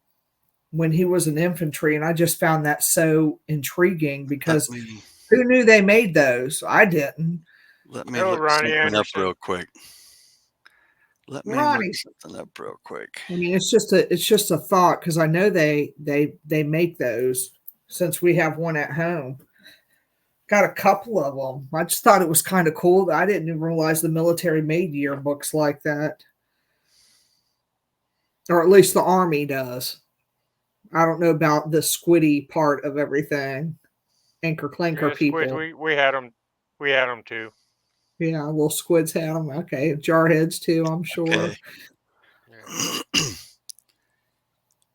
Speaker 2: when he was in infantry, and I just found that so intriguing
Speaker 1: Let
Speaker 2: because
Speaker 1: me
Speaker 2: who knew they made those? I didn't.
Speaker 1: let me
Speaker 3: Hello,
Speaker 1: look
Speaker 3: Ronnie
Speaker 1: something up
Speaker 3: Anderson.
Speaker 1: real quick. Let me look
Speaker 2: Ronnie.
Speaker 1: something up real quick.
Speaker 2: I mean, it's just a thought because I know they make those since we have one at home. Got a couple of them. I just thought it was kind of cool. I didn't even realize the military made yearbooks like that, or at least the army does. I don't know about the squiddy part of everything. Anchor clanker
Speaker 3: Yeah, squids.
Speaker 2: people.
Speaker 3: We had them. We had them too.
Speaker 2: Yeah, little squids had them. Okay, jarheads too, I'm sure.
Speaker 1: Okay.
Speaker 3: Yeah.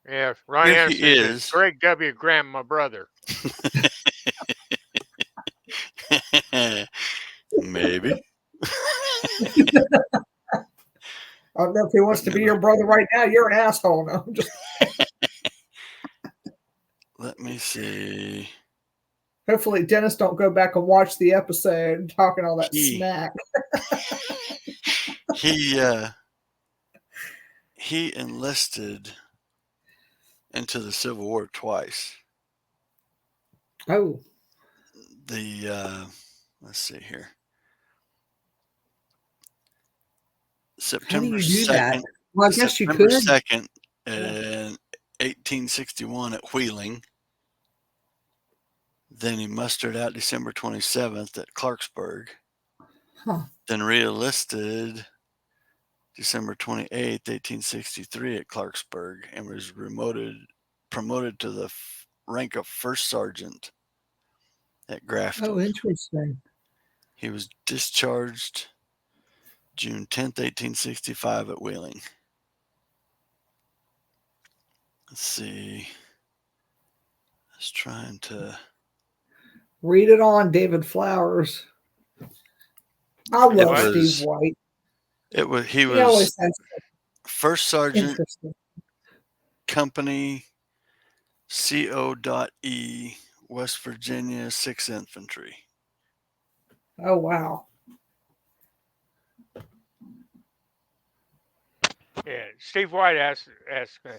Speaker 3: Yeah. Ronnie
Speaker 1: Here he
Speaker 3: Anderson says
Speaker 1: is.
Speaker 3: Greg W. Graham, my brother.
Speaker 1: Maybe.
Speaker 2: I don't know if he wants
Speaker 1: Let
Speaker 2: to
Speaker 1: me
Speaker 2: be your
Speaker 1: look.
Speaker 2: brother right now. You're an asshole. No, I'm just
Speaker 1: Let me see.
Speaker 2: hopefully Dennis don't go back and watch the episode talking all that
Speaker 1: He
Speaker 2: smack.
Speaker 1: he he enlisted into the Civil War twice.
Speaker 2: Oh,
Speaker 1: The let's see here.
Speaker 2: how do
Speaker 1: September
Speaker 2: you do that?
Speaker 1: 2nd,
Speaker 2: Well, I guess you
Speaker 1: September
Speaker 2: could.
Speaker 1: 2nd
Speaker 2: Yeah.
Speaker 1: in 1861 at Wheeling. Then he mustered out December 27th at Clarksburg.
Speaker 2: Huh.
Speaker 1: Then re-enlisted December 28th, 1863 at Clarksburg and was promoted to the rank of first sergeant. at
Speaker 2: Oh,
Speaker 1: Grafton.
Speaker 2: interesting.
Speaker 1: He was discharged June 10th, 1865 at Wheeling. Let's see. I was trying to.
Speaker 2: Read it on, David Flowers. I
Speaker 1: It
Speaker 2: love
Speaker 3: What?
Speaker 2: Steve
Speaker 1: was.
Speaker 2: White.
Speaker 1: It was. He
Speaker 2: He always
Speaker 1: was
Speaker 2: has
Speaker 1: first sergeant,
Speaker 2: interesting.
Speaker 1: company CO.E, West Virginia, 6th Infantry.
Speaker 2: Oh wow.
Speaker 3: Yeah. Steve White asked me,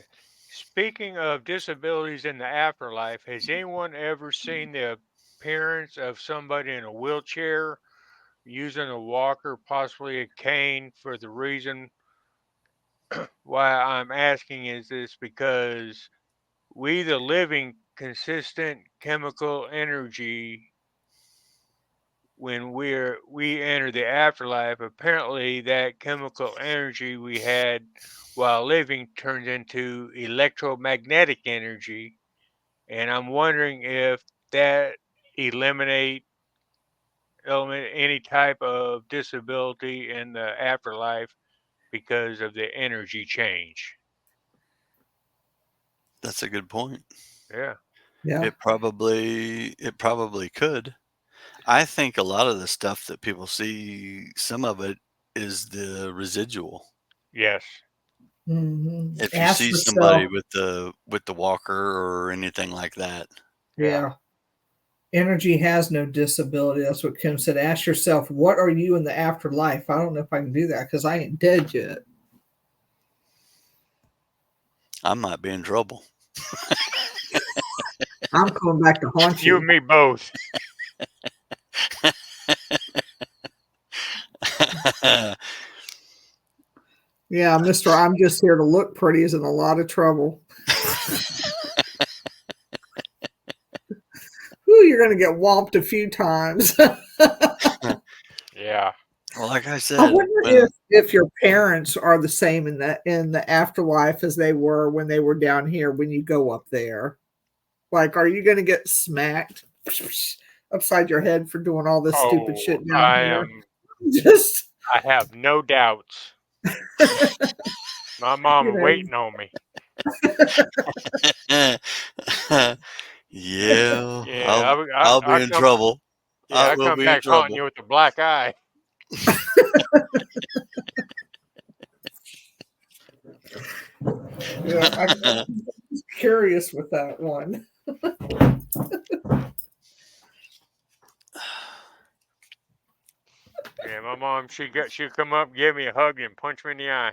Speaker 3: speaking of disabilities in the afterlife, has anyone ever seen the appearance of somebody in a wheelchair using a walker, possibly a cane? For the reason why I'm asking is this because we, the living, consistent chemical energy when we enter the afterlife, apparently that chemical energy we had while living turns into electromagnetic energy, and I'm wondering if that eliminate eliminate any type of disability in the afterlife because of the energy change.
Speaker 1: That's a good point.
Speaker 3: Yeah.
Speaker 2: Yeah.
Speaker 1: It probably could. I think a lot of the stuff that people see, some of it is the residual.
Speaker 3: Yes.
Speaker 1: If you
Speaker 2: Ask
Speaker 1: see somebody
Speaker 2: yourself.
Speaker 1: with the walker or anything like that.
Speaker 3: Yeah.
Speaker 2: Yeah. Energy has no disability. That's what Kim said. Ask yourself, what are you in the afterlife? I don't know if I can do that because I ain't dead yet.
Speaker 1: I might be in trouble.
Speaker 2: I'm coming back to haunt
Speaker 3: You and
Speaker 2: you.
Speaker 3: me both.
Speaker 2: Yeah, Mister, I'm just here to look pretty is in a lot of trouble. Ooh, you're going to get whomped a few times.
Speaker 3: Yeah.
Speaker 1: Well, like I
Speaker 2: I
Speaker 1: said,
Speaker 2: wonder
Speaker 1: when
Speaker 2: if your parents are the same in the afterlife as they were when they were down here when you go up there. Like, are you going to get smacked upside your head for doing all this stupid
Speaker 3: Oh,
Speaker 2: shit down
Speaker 3: I
Speaker 2: here?
Speaker 3: am.
Speaker 2: Just
Speaker 3: I have no doubts. My
Speaker 2: you
Speaker 3: mom
Speaker 2: know,
Speaker 3: waiting on me.
Speaker 1: yeah,
Speaker 3: Yeah,
Speaker 1: I'll be
Speaker 3: I
Speaker 1: in
Speaker 3: come.
Speaker 1: trouble. I
Speaker 3: Yeah, I
Speaker 1: will
Speaker 3: come
Speaker 1: be in
Speaker 3: back haunting
Speaker 1: trouble.
Speaker 3: you with a black eye.
Speaker 2: yeah, I'm curious with that one.
Speaker 3: Yeah, my mom. She'd come up, give me a hug, and punch me in the eye.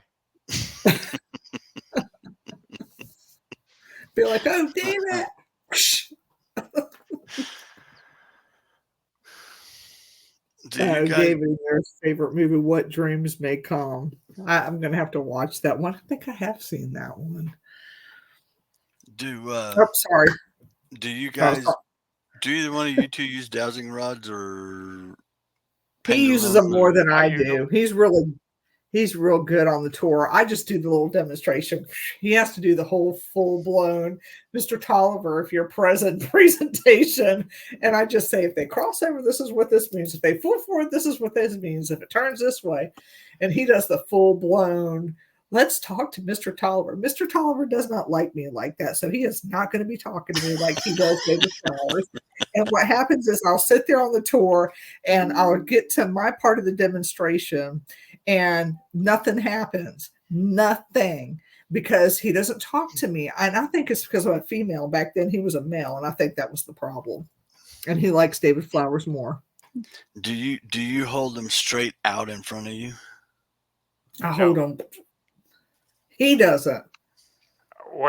Speaker 2: Be like, oh, damn it.
Speaker 1: Do you guys
Speaker 2: David, their favorite movie, What Dreams May Come. I'm going to have to watch that one. I think I have seen that one.
Speaker 1: do
Speaker 2: Oh, sorry.
Speaker 1: do you
Speaker 2: I was
Speaker 1: guys do either one of you two use dowsing rods or
Speaker 2: He uses them
Speaker 1: pendulum
Speaker 2: more
Speaker 1: or
Speaker 2: than
Speaker 3: I
Speaker 2: I
Speaker 3: use
Speaker 2: do.
Speaker 3: them.
Speaker 2: He's real good on the tour. I just do the little demonstration. He has to do the whole full blown Mr. Tolliver, if you're present presentation. And I just say, if they cross over, this is what this means. If they full forward, this is what this means. If it turns this way, and he does the full blown. Let's talk to Mr. Tolliver. Mr. Tolliver does not like me like that, so he is not going to be talking to me like he does David Flowers. And what happens is I'll sit there on the tour and I'll get to my part of the demonstration and nothing happens. Nothing. Because he doesn't talk to me. And I think it's because I'm a female. Back then he was a male, and I think that was the problem. And he likes David Flowers more.
Speaker 1: do you hold them straight out in front of you?
Speaker 2: I hold
Speaker 3: No,
Speaker 2: him. He doesn't.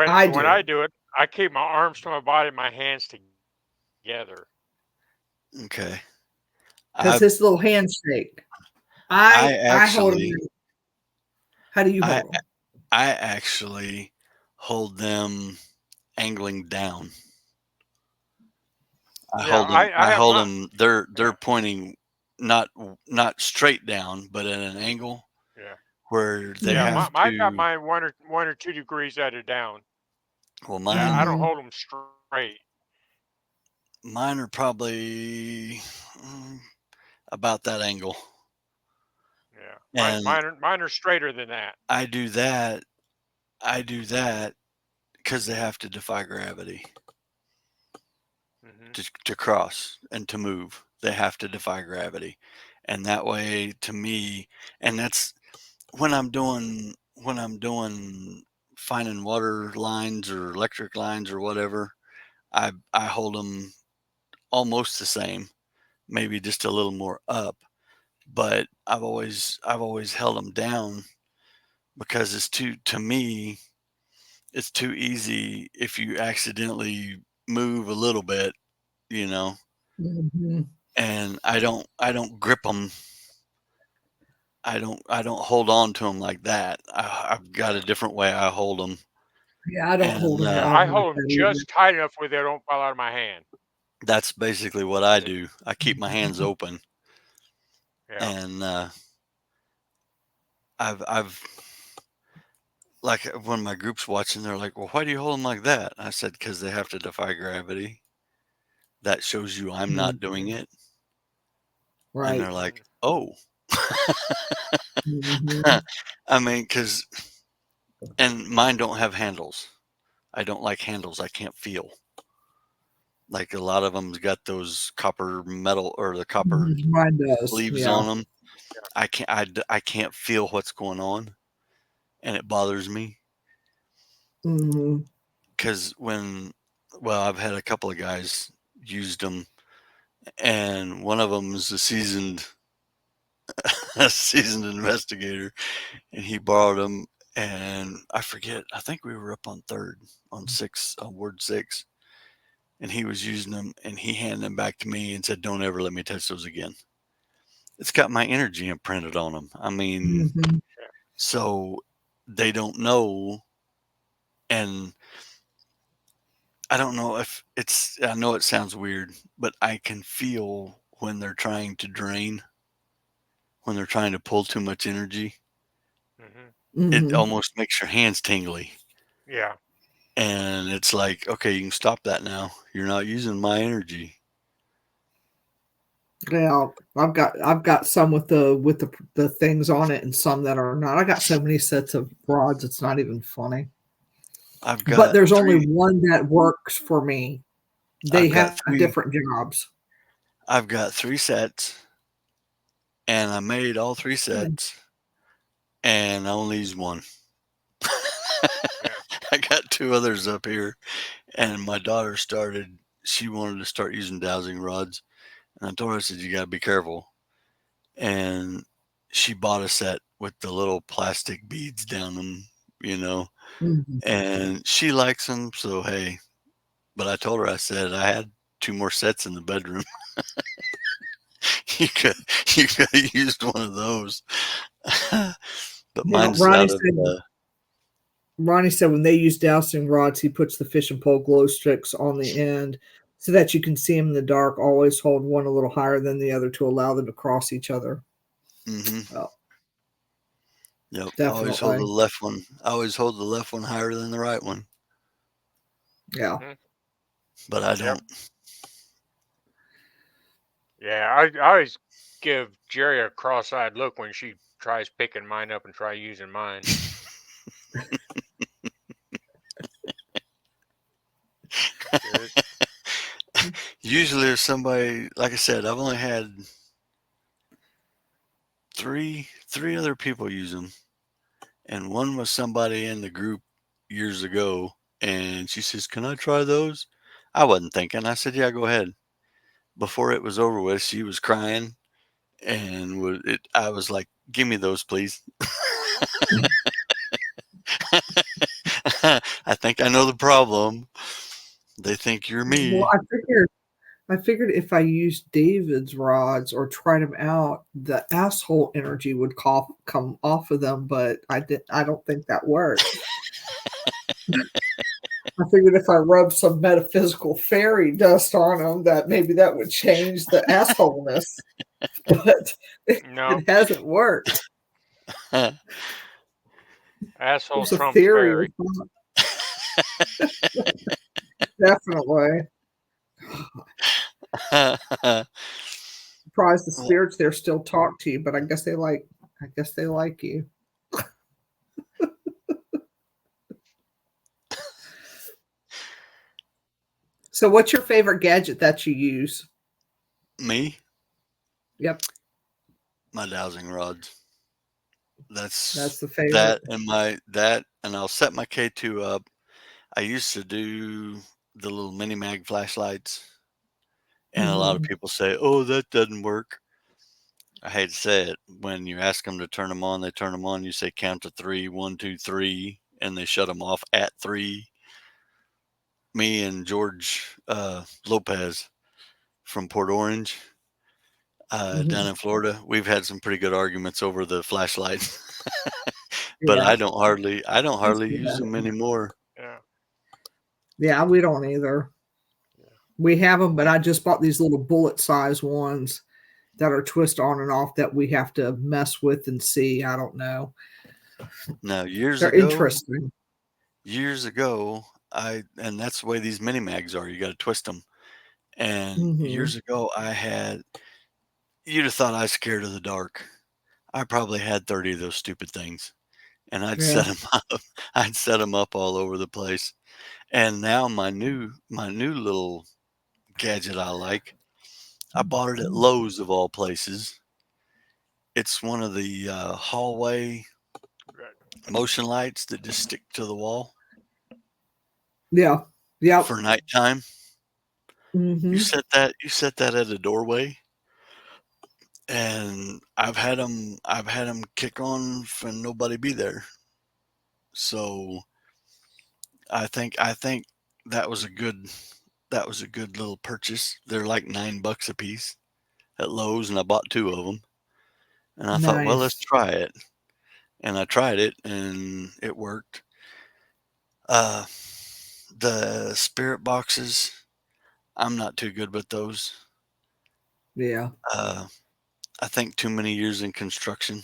Speaker 2: I
Speaker 3: when
Speaker 2: do.
Speaker 3: I do it, I keep my arms to my body, my hands together.
Speaker 1: Okay.
Speaker 2: Because
Speaker 1: I
Speaker 2: his little handshake.
Speaker 1: I
Speaker 2: I hold him.
Speaker 1: actually
Speaker 2: How do you
Speaker 1: I
Speaker 2: hold him?
Speaker 1: I actually hold them angling down. I
Speaker 3: Yeah,
Speaker 1: hold them
Speaker 3: I
Speaker 1: I
Speaker 3: have
Speaker 1: hold
Speaker 3: my.
Speaker 1: them they're
Speaker 3: Yeah,
Speaker 1: pointing not straight down, but at an angle
Speaker 3: yeah,
Speaker 1: where they
Speaker 3: yeah.
Speaker 2: Mm-hmm.
Speaker 1: have
Speaker 3: I got
Speaker 1: to.
Speaker 3: mine 1 or 2 degrees at a down.
Speaker 1: Well,
Speaker 3: I don't
Speaker 1: mine
Speaker 2: Mm-hmm.
Speaker 3: hold them straight.
Speaker 1: Mine are probably about that angle.
Speaker 3: Yeah,
Speaker 1: And
Speaker 3: mine are straighter than that.
Speaker 1: I do that. I do that because they have to defy gravity
Speaker 3: Hmm.
Speaker 1: to cross and to move. They have to defy gravity, and that way, to me, and that's when I'm doing finding water lines or electric lines or whatever. I hold them almost the same, maybe just a little more up, but I've always held them down because it's too to me it's too easy if you accidentally move a little bit, you know,
Speaker 2: Mhm.
Speaker 1: and I don't grip them. I don't hold on to them like that. I've got a different way I hold them,
Speaker 2: Yeah, I don't hold
Speaker 1: and
Speaker 2: them
Speaker 3: Yeah,
Speaker 2: down
Speaker 3: I
Speaker 2: like
Speaker 3: hold them
Speaker 2: that either.
Speaker 3: just tight enough where they don't fall out of my hand.
Speaker 1: that's basically what I
Speaker 3: It,
Speaker 1: do. I keep my hands open,
Speaker 3: yeah.
Speaker 1: and I've like when my group's watching, they're like, "Well, why do you hold them like that?" I said, "Because they have to defy gravity. That shows you I'm
Speaker 2: Mhm.
Speaker 1: not doing it." And
Speaker 2: Right.
Speaker 1: they're like,
Speaker 3: Hmm.
Speaker 1: "Oh."
Speaker 2: Mhm.
Speaker 1: I mean, because and mine don't have handles. I don't like handles. I can't feel. Like a lot of them's got those copper metal or the copper
Speaker 2: Mhm. Mine does.
Speaker 1: sleeves
Speaker 2: Yeah.
Speaker 1: on them. I can't feel what's going on, and it bothers me
Speaker 2: Mhm.
Speaker 1: because well, I've had a couple of guys used them, and one of them is a seasoned a seasoned investigator, and he borrowed them, and I forget. I think we were up on third, on six, on word six, and he was using them, and he handed them back to me and said, "Don't ever let me touch those again." It's got my energy imprinted on them. I mean,
Speaker 2: Mhm.
Speaker 3: Yeah.
Speaker 1: so they don't know, and I don't know if it's. I know it sounds weird, but I can feel when they're trying to drain, when they're trying to pull too much energy.
Speaker 3: Hmm.
Speaker 1: It
Speaker 2: Mhm.
Speaker 1: almost makes your hands tingly.
Speaker 3: Yeah.
Speaker 1: And it's like, okay, you can stop that now. You're not using my energy.
Speaker 2: Yeah, I've got some with the things on it and some that are not. I got so many sets of rods, it's not even funny.
Speaker 1: I've
Speaker 2: But
Speaker 1: got
Speaker 2: there's only
Speaker 1: three.
Speaker 2: one that works for me. They
Speaker 1: I've got
Speaker 2: have
Speaker 1: three.
Speaker 2: different jobs.
Speaker 1: I've got three sets, and I made all three
Speaker 2: Mm.
Speaker 1: sets, and I only used one.
Speaker 3: Yeah.
Speaker 1: I got two others up here, and my daughter started. She wanted to start using dowsing rods, and I told her, I said, "You got to be careful." And she bought a set with the little plastic beads down them, you know,
Speaker 2: Mhm.
Speaker 1: and she likes them. So hey, but I told her, I said I had two more sets in the bedroom. you could you could have used one of those. But
Speaker 2: Yeah,
Speaker 1: mine's out of
Speaker 2: Ronnie said when they use dowsing rods, he puts the fishing pole glow sticks on the end so that you can see them in the dark. Always hold one a little higher than the other to allow them to cross each other.
Speaker 1: hmm
Speaker 2: Oh,
Speaker 1: Yep.
Speaker 2: definitely.
Speaker 1: I always hold the left one higher than the right one,
Speaker 2: Yeah.
Speaker 3: Hmm.
Speaker 1: but I
Speaker 3: Yep.
Speaker 1: don't.
Speaker 3: Yeah. I always give Jerry a cross-eyed look when she tries picking mine up and try using mine. Good.
Speaker 1: Usually, if somebody, like I said, I've only had three other people use them, and one was somebody in the group years ago, and she says, "Can I try those?" I wasn't thinking. I said, "Yeah, go ahead." Before it was over with, she was crying, and I was like, "Give me those, please." I think I know the problem. They think you're
Speaker 2: Well,
Speaker 1: me.
Speaker 2: I figured if I used David's rods or tried them out, the asshole energy would come off of them, but I don't think that works. I figured if I rubbed some metaphysical fairy dust on them, that maybe that would change the assholeness, but
Speaker 3: No,
Speaker 2: it hasn't worked. It
Speaker 3: asshole
Speaker 2: was a
Speaker 3: trumps
Speaker 2: theory,
Speaker 3: fairy.
Speaker 2: it's not definitely. Surprised the
Speaker 1: Well,
Speaker 2: spirits there still talk to you, but I guess they like you. So what's your favorite gadget that you use?
Speaker 1: me,
Speaker 2: Yep,
Speaker 1: my dowsing rods.
Speaker 2: that's
Speaker 1: That's
Speaker 2: the favorite.
Speaker 1: that and my that and I'll set my K2 up. I used to do the little mini mag flashlights, and a lot of
Speaker 2: Mhm.
Speaker 1: people say, "Oh, that doesn't work." I hate to say it. When you ask them to turn them on, they turn them on. You say count to three, 1, 2, 3, and they shut them off at three. Me and George Lopez from Port Orange, down
Speaker 2: Mhm.
Speaker 1: in Florida, we've had some pretty good arguments over the flashlights. But
Speaker 2: Yeah,
Speaker 1: I don't
Speaker 2: that's
Speaker 1: hardly
Speaker 2: the
Speaker 1: use them
Speaker 2: best.
Speaker 1: anymore.
Speaker 3: Yeah.
Speaker 2: Yeah, we don't either.
Speaker 3: Yeah.
Speaker 2: We have them, but I just bought these little bullet size ones that are twist on and off that we have to mess with and see. I don't know.
Speaker 1: Now,
Speaker 2: They're interesting.
Speaker 1: years ago, I and that's the way these mini mags are. You got to twist them. And
Speaker 2: Mhm.
Speaker 1: years ago, you'd have thought I was scared of the dark. I probably had 30 of those stupid things, and I'd
Speaker 2: Yeah.
Speaker 1: set them up. I'd set them up all over the place. And now my new little gadget I like, I bought it at
Speaker 2: Mhm.
Speaker 1: Lowe's of all places. It's one of the hallway
Speaker 3: Right.
Speaker 1: motion lights that just stick to the wall
Speaker 2: Yeah. Yep.
Speaker 1: for nighttime.
Speaker 2: Mhm.
Speaker 1: You set that at a doorway, and I've had them kick on and nobody be there. So I think that was a good that was a good little purchase. They're like $9 a piece at Lowe's, and I bought two of them. And I thought, well, let's
Speaker 2: Nice.
Speaker 1: try it. And I tried it, and it worked. Uh, the spirit boxes, I'm not too good with those.
Speaker 2: Yeah.
Speaker 1: Uh, I think too many years in construction.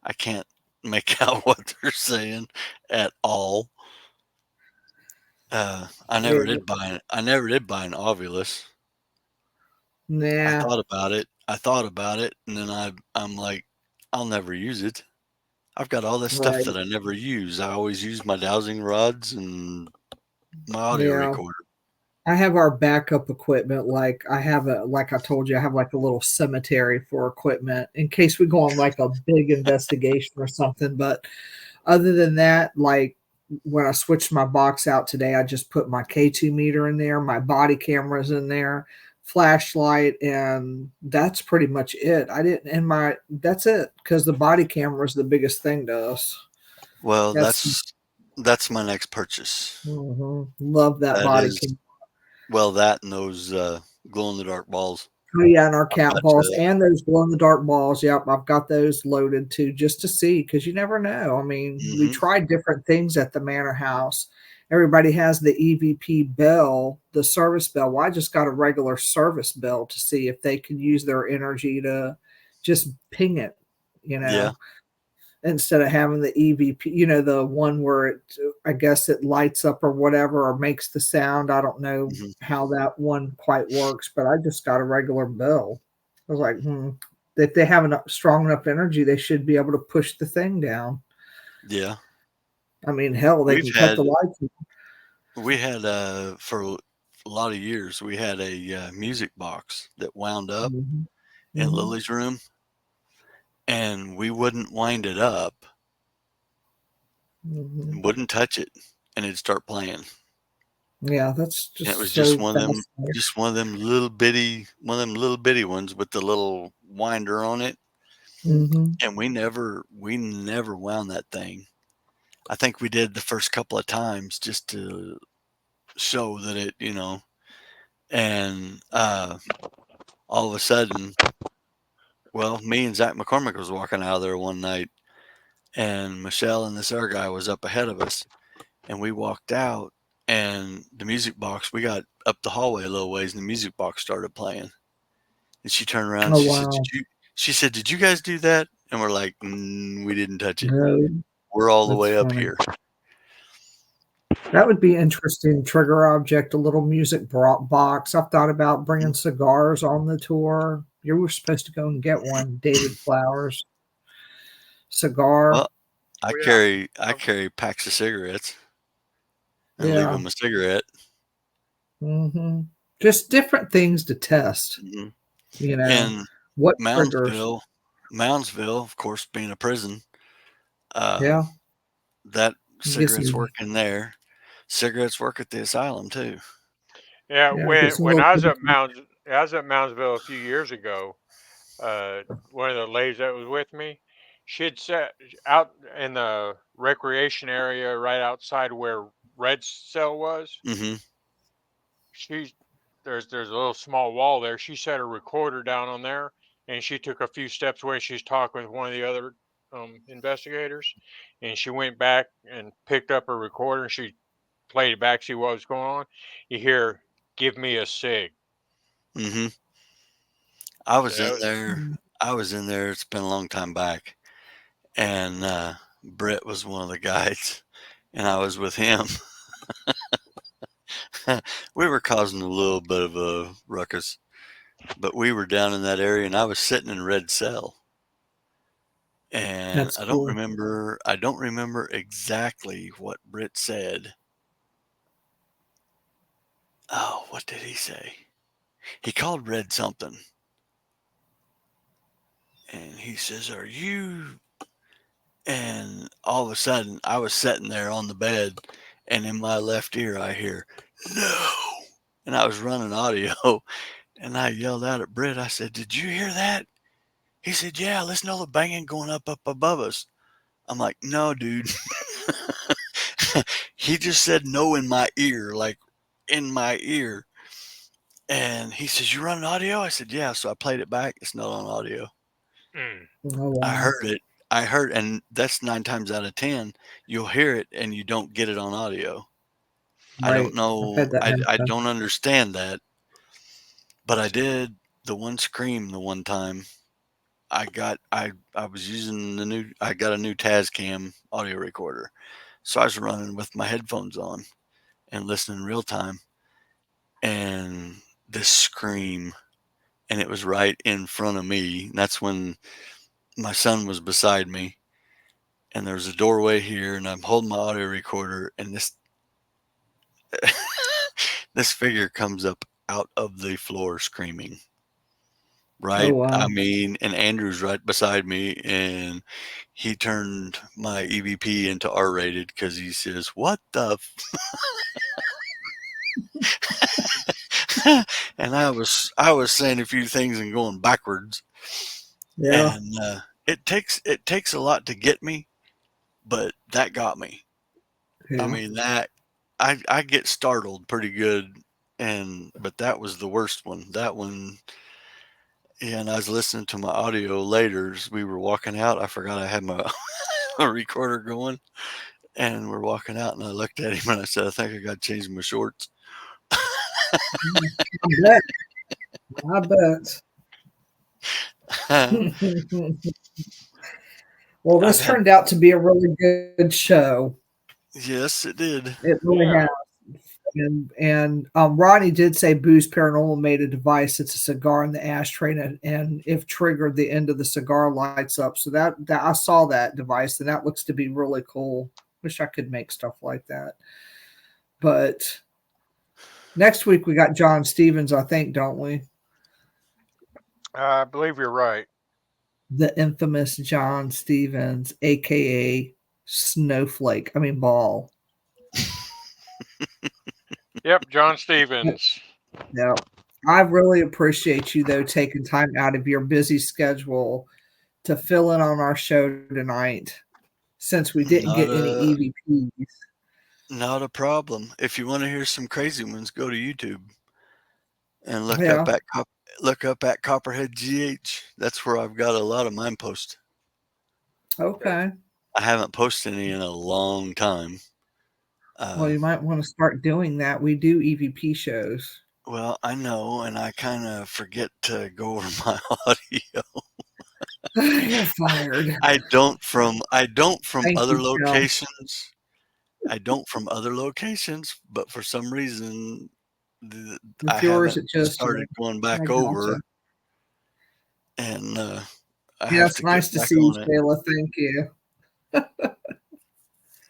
Speaker 1: I can't make out what they're saying at all.
Speaker 2: Yeah.
Speaker 1: I never did buy an Ovilus.
Speaker 2: Nah.
Speaker 1: I thought about it, and then I'm like, I'll never use it. I've got all this stuff
Speaker 2: Right.
Speaker 1: that I never use. I always use my dowsing rods and my audio
Speaker 2: Yeah.
Speaker 1: recorder.
Speaker 2: I have our backup equipment. Like I have like I told you, I have like a little cemetery for equipment in case we go on like a big investigation or something. But other than that, like when I switched my box out today, I just put my K2 meter in there, my body cameras in there, flashlight, and that's pretty much it. I didn't, and my, that's it, because the body camera is the biggest thing to us.
Speaker 1: Well,
Speaker 2: That's,
Speaker 1: that's my next purchase.
Speaker 2: love that
Speaker 1: That
Speaker 2: body
Speaker 1: is
Speaker 2: camera.
Speaker 1: that and those glow in the dark balls.
Speaker 2: Oh, yeah, and our
Speaker 1: I'm
Speaker 2: cat
Speaker 1: about
Speaker 2: balls
Speaker 1: to.
Speaker 2: and those glow in the dark balls. Yep, I've got those loaded too, just to see, because you never know. I mean, we
Speaker 1: Hmm.
Speaker 2: tried different things at the manor house. Everybody has the EVP bell, the service bell. Well, I just got a regular service bell to see if they could use their energy to just ping it, you
Speaker 1: Yeah.
Speaker 2: know, instead of having the EVP, the one where I guess it lights up or whatever or makes the sound. I don't know
Speaker 1: Hmm.
Speaker 2: how that one quite works, but I just got a regular bell. I was like, if they have enough strong enough energy, they should be able to push the thing down.
Speaker 1: Yeah.
Speaker 2: I mean, hell, they
Speaker 1: We've
Speaker 2: can cut
Speaker 1: had
Speaker 2: the lights.
Speaker 1: we had for a lot of years we had a music box that wound up
Speaker 2: Mhm,
Speaker 1: in
Speaker 2: mhm,
Speaker 1: Lily's room, and we wouldn't wind it up,
Speaker 2: mhm.
Speaker 1: wouldn't touch it, and it'd start playing.
Speaker 2: Yeah, that's
Speaker 1: And it was
Speaker 2: just so fascinating.
Speaker 1: just one of them little bitty ones with the little winder on it,
Speaker 2: Mhm.
Speaker 1: and we never wound that thing. I think we did the first couple of times just to show that and all of a sudden, well, me and Zach McCormick was walking out of there one night, and Michelle and this other guy was up ahead of us, and we walked out, and the music box, we got up the hallway a little ways, and the music box started playing. And she turned around,
Speaker 2: Oh
Speaker 1: she said,
Speaker 2: wow.
Speaker 1: she said, "Did you guys do that?" And we're like, we didn't touch it.
Speaker 2: No,
Speaker 1: We're all the
Speaker 2: that's
Speaker 1: way up
Speaker 2: funny.
Speaker 1: here."
Speaker 2: That would be interesting. Trigger object, a little music box. I've thought about bringing
Speaker 1: Mhm.
Speaker 2: cigars on the tour. You were supposed to go and get one, David Flowers cigar.
Speaker 1: Well, I
Speaker 3: Oh yeah.
Speaker 1: carry I
Speaker 3: Um,
Speaker 1: carry packs of cigarettes and leave
Speaker 2: Yeah.
Speaker 1: them a cigarette.
Speaker 2: Hmm. Just different things to test.
Speaker 1: Mhm.
Speaker 2: You know
Speaker 1: In
Speaker 2: what triggers.
Speaker 1: Moundsville Moundsville, of course, being a prison, uh,
Speaker 2: Yeah,
Speaker 1: that
Speaker 2: get
Speaker 1: cigarettes
Speaker 2: some.
Speaker 1: work in there. Cigarettes work at the asylum too.
Speaker 3: yeah,
Speaker 2: Yeah, get some
Speaker 3: when
Speaker 2: little.
Speaker 3: I was at Moundsville a few years ago, one of the ladies that was with me, she'd sat out in the recreation area right outside where Red's cell was.
Speaker 1: Mhm.
Speaker 3: She there's a little small wall there. She set her recorder down on there, and she took a few steps away. She's talking with one of the other investigators, and she went back and picked up her recorder, and she played it back, see what was going on. You hear, "Give me a cig."
Speaker 1: Mhm. I
Speaker 3: So
Speaker 1: was in
Speaker 3: that was,
Speaker 1: there I was in there, it's been a long time back, and, Brett was one of the guys, and I was with him. We were causing a little bit of a ruckus, but we were down in that area, and I was sitting in red cell, and
Speaker 2: That's cool.
Speaker 1: I don't remember exactly what Britt said. Oh, what did he say? He called Red something, and he says, "Are you?" And all of a sudden, I was sitting there on the bed, and in my left ear, I hear, "No!" And I was running audio, and I yelled out at Britt. I said, "Did you hear that?" He said, "Yeah, listen to all the banging going up above us." I'm like, "No, dude." He just said no in my ear, like in my ear. And he says, "You running audio?" I said, "Yeah." So I played it back. It's not on audio.
Speaker 3: mm,
Speaker 2: Oh
Speaker 1: I
Speaker 2: wow.
Speaker 1: heard it. I heard, and that's 9 times out of 10, you'll hear it and you don't get it on audio. I don't
Speaker 2: Right. I've
Speaker 1: know.
Speaker 2: had that
Speaker 1: I
Speaker 2: happen.
Speaker 1: don't understand that, but I did the one scream the one time. I was using I got a new Tascam audio recorder. So I was running with my headphones on and listening real time, and this scream, and it was right in front of me. And that's when my son was beside me, and there was a doorway here, and I'm holding my audio recorder, and this this figure comes up out of the floor screaming.
Speaker 2: Oh
Speaker 1: Right, I
Speaker 2: wow.
Speaker 1: mean, and Andrew's right beside me, and he turned my EVP into R-rated because he says, "What the?" And I was saying a few things and going backwards,
Speaker 2: Yeah.
Speaker 1: and it takes a lot to get me, but that got me. I
Speaker 2: Yeah.
Speaker 1: mean that I get startled pretty good, and but that was the worst one. That one, yeah, and I was listening to my audio later as we were walking out. I forgot I had my recorder going, and we're walking out, and I looked at him and I said, "I think I got to change my shorts."
Speaker 2: Mm, I bet. I bet. Well,
Speaker 1: I've
Speaker 2: this
Speaker 1: had
Speaker 2: turned out to be a really good show.
Speaker 1: Yes, it did.
Speaker 2: It really
Speaker 3: yeah.
Speaker 2: has. And Ronnie did say Booze Paranormal made a device. It's a cigar in the ashtray, and if triggered, the end of the cigar lights up. So that I saw that device, and that looks to be really cool. Wish I could make stuff like that. But next week we got John Stevens, I think, don't we?
Speaker 3: I believe you're right.
Speaker 2: The infamous John Stevens, aka Snowflake. I mean Ball.
Speaker 3: Yep, John Stevens.
Speaker 2: Yeah. I really appreciate you though taking time out of your busy schedule to fill in on our show tonight since we didn't
Speaker 1: Not
Speaker 2: get any
Speaker 1: a
Speaker 2: EVPs.
Speaker 1: not a problem. If you want to hear some crazy ones, go to YouTube and
Speaker 2: Yeah.
Speaker 1: look up at Copperhead GH. That's where I've got a lot of mine post.
Speaker 2: Okay.
Speaker 1: I haven't posted any in a long time.
Speaker 2: Well,
Speaker 1: Uh,
Speaker 2: you might want to start doing that. We do EVP shows.
Speaker 1: well, I know, and I kind of forget to go over my audio.
Speaker 2: You're fired.
Speaker 1: I don't from
Speaker 2: Thank
Speaker 1: other
Speaker 2: you, Tim.
Speaker 1: locations. I don't from other locations, but for some reason, I
Speaker 2: With yours,
Speaker 1: haven't
Speaker 2: it just
Speaker 1: started going
Speaker 2: I
Speaker 1: back
Speaker 2: gotcha.
Speaker 1: over, and I
Speaker 2: Yeah,
Speaker 1: have
Speaker 2: it's
Speaker 1: to get
Speaker 2: nice to
Speaker 1: back
Speaker 2: see you,
Speaker 1: on it.
Speaker 2: Shayla. Thank you.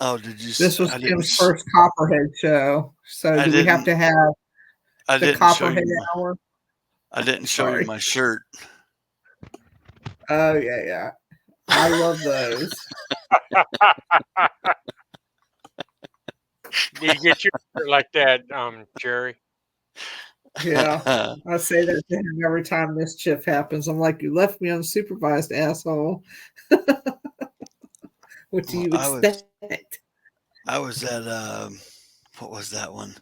Speaker 1: Oh, did you?
Speaker 2: This was
Speaker 1: I didn't.
Speaker 2: Kim's first Copperhead show. So
Speaker 1: I
Speaker 2: do we have
Speaker 1: didn't.
Speaker 2: to have
Speaker 1: I
Speaker 2: the
Speaker 1: didn't show
Speaker 2: Copperhead
Speaker 1: you
Speaker 2: hour?
Speaker 1: I didn't show you
Speaker 2: Sorry.
Speaker 1: my shirt.
Speaker 2: Oh yeah, yeah. I love those.
Speaker 3: Do you get your shirt like that, Jerry?
Speaker 2: Yeah. I say that to him every time mischief happens. I'm like, you left me unsupervised, asshole. What do
Speaker 1: Well,
Speaker 2: you expect?
Speaker 1: I was at what was that one?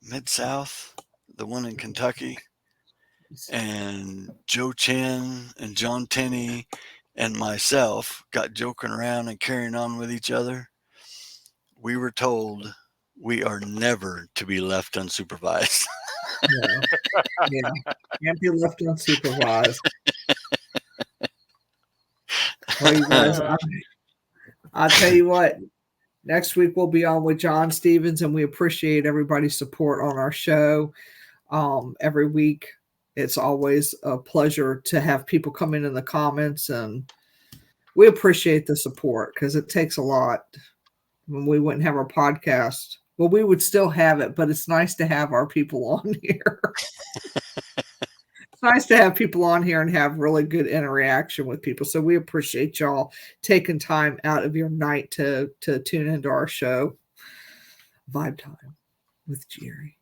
Speaker 1: Mid South, the one in Kentucky, and Joe Chin and John Tenney and myself got joking around and carrying on with each other. We were told we are never to be left unsupervised.
Speaker 2: Yeah. Yeah. Can't be left unsupervised. Well, you guys, I'll tell you what, next week we'll be on with John Stevens, and we appreciate everybody's support on our show. Every week, it's always a pleasure to have people come in the comments, and we appreciate the support because it takes a lot. When we wouldn't have our podcast, well, we would still have it, but it's nice to have our people on here. It's nice to have people on here and have really good interaction with people. So we appreciate y'all taking time out of your night to tune into our show, Vibe Time with Geri.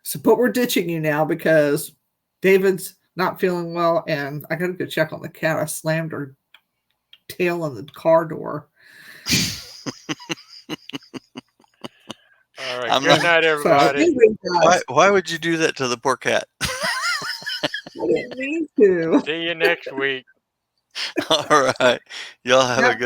Speaker 2: So, but we're ditching you now because David's not feeling well, and I got to go check on the cat. I slammed her tail on the car door.
Speaker 3: All right.
Speaker 1: I'm
Speaker 3: Good
Speaker 1: not.
Speaker 3: night,
Speaker 2: So,
Speaker 3: everybody.
Speaker 2: anyway, guys,
Speaker 1: Why would you do that to the poor cat?
Speaker 2: I didn't mean to.
Speaker 3: See you next week.
Speaker 1: All right, y'all have a
Speaker 2: Yep.
Speaker 1: good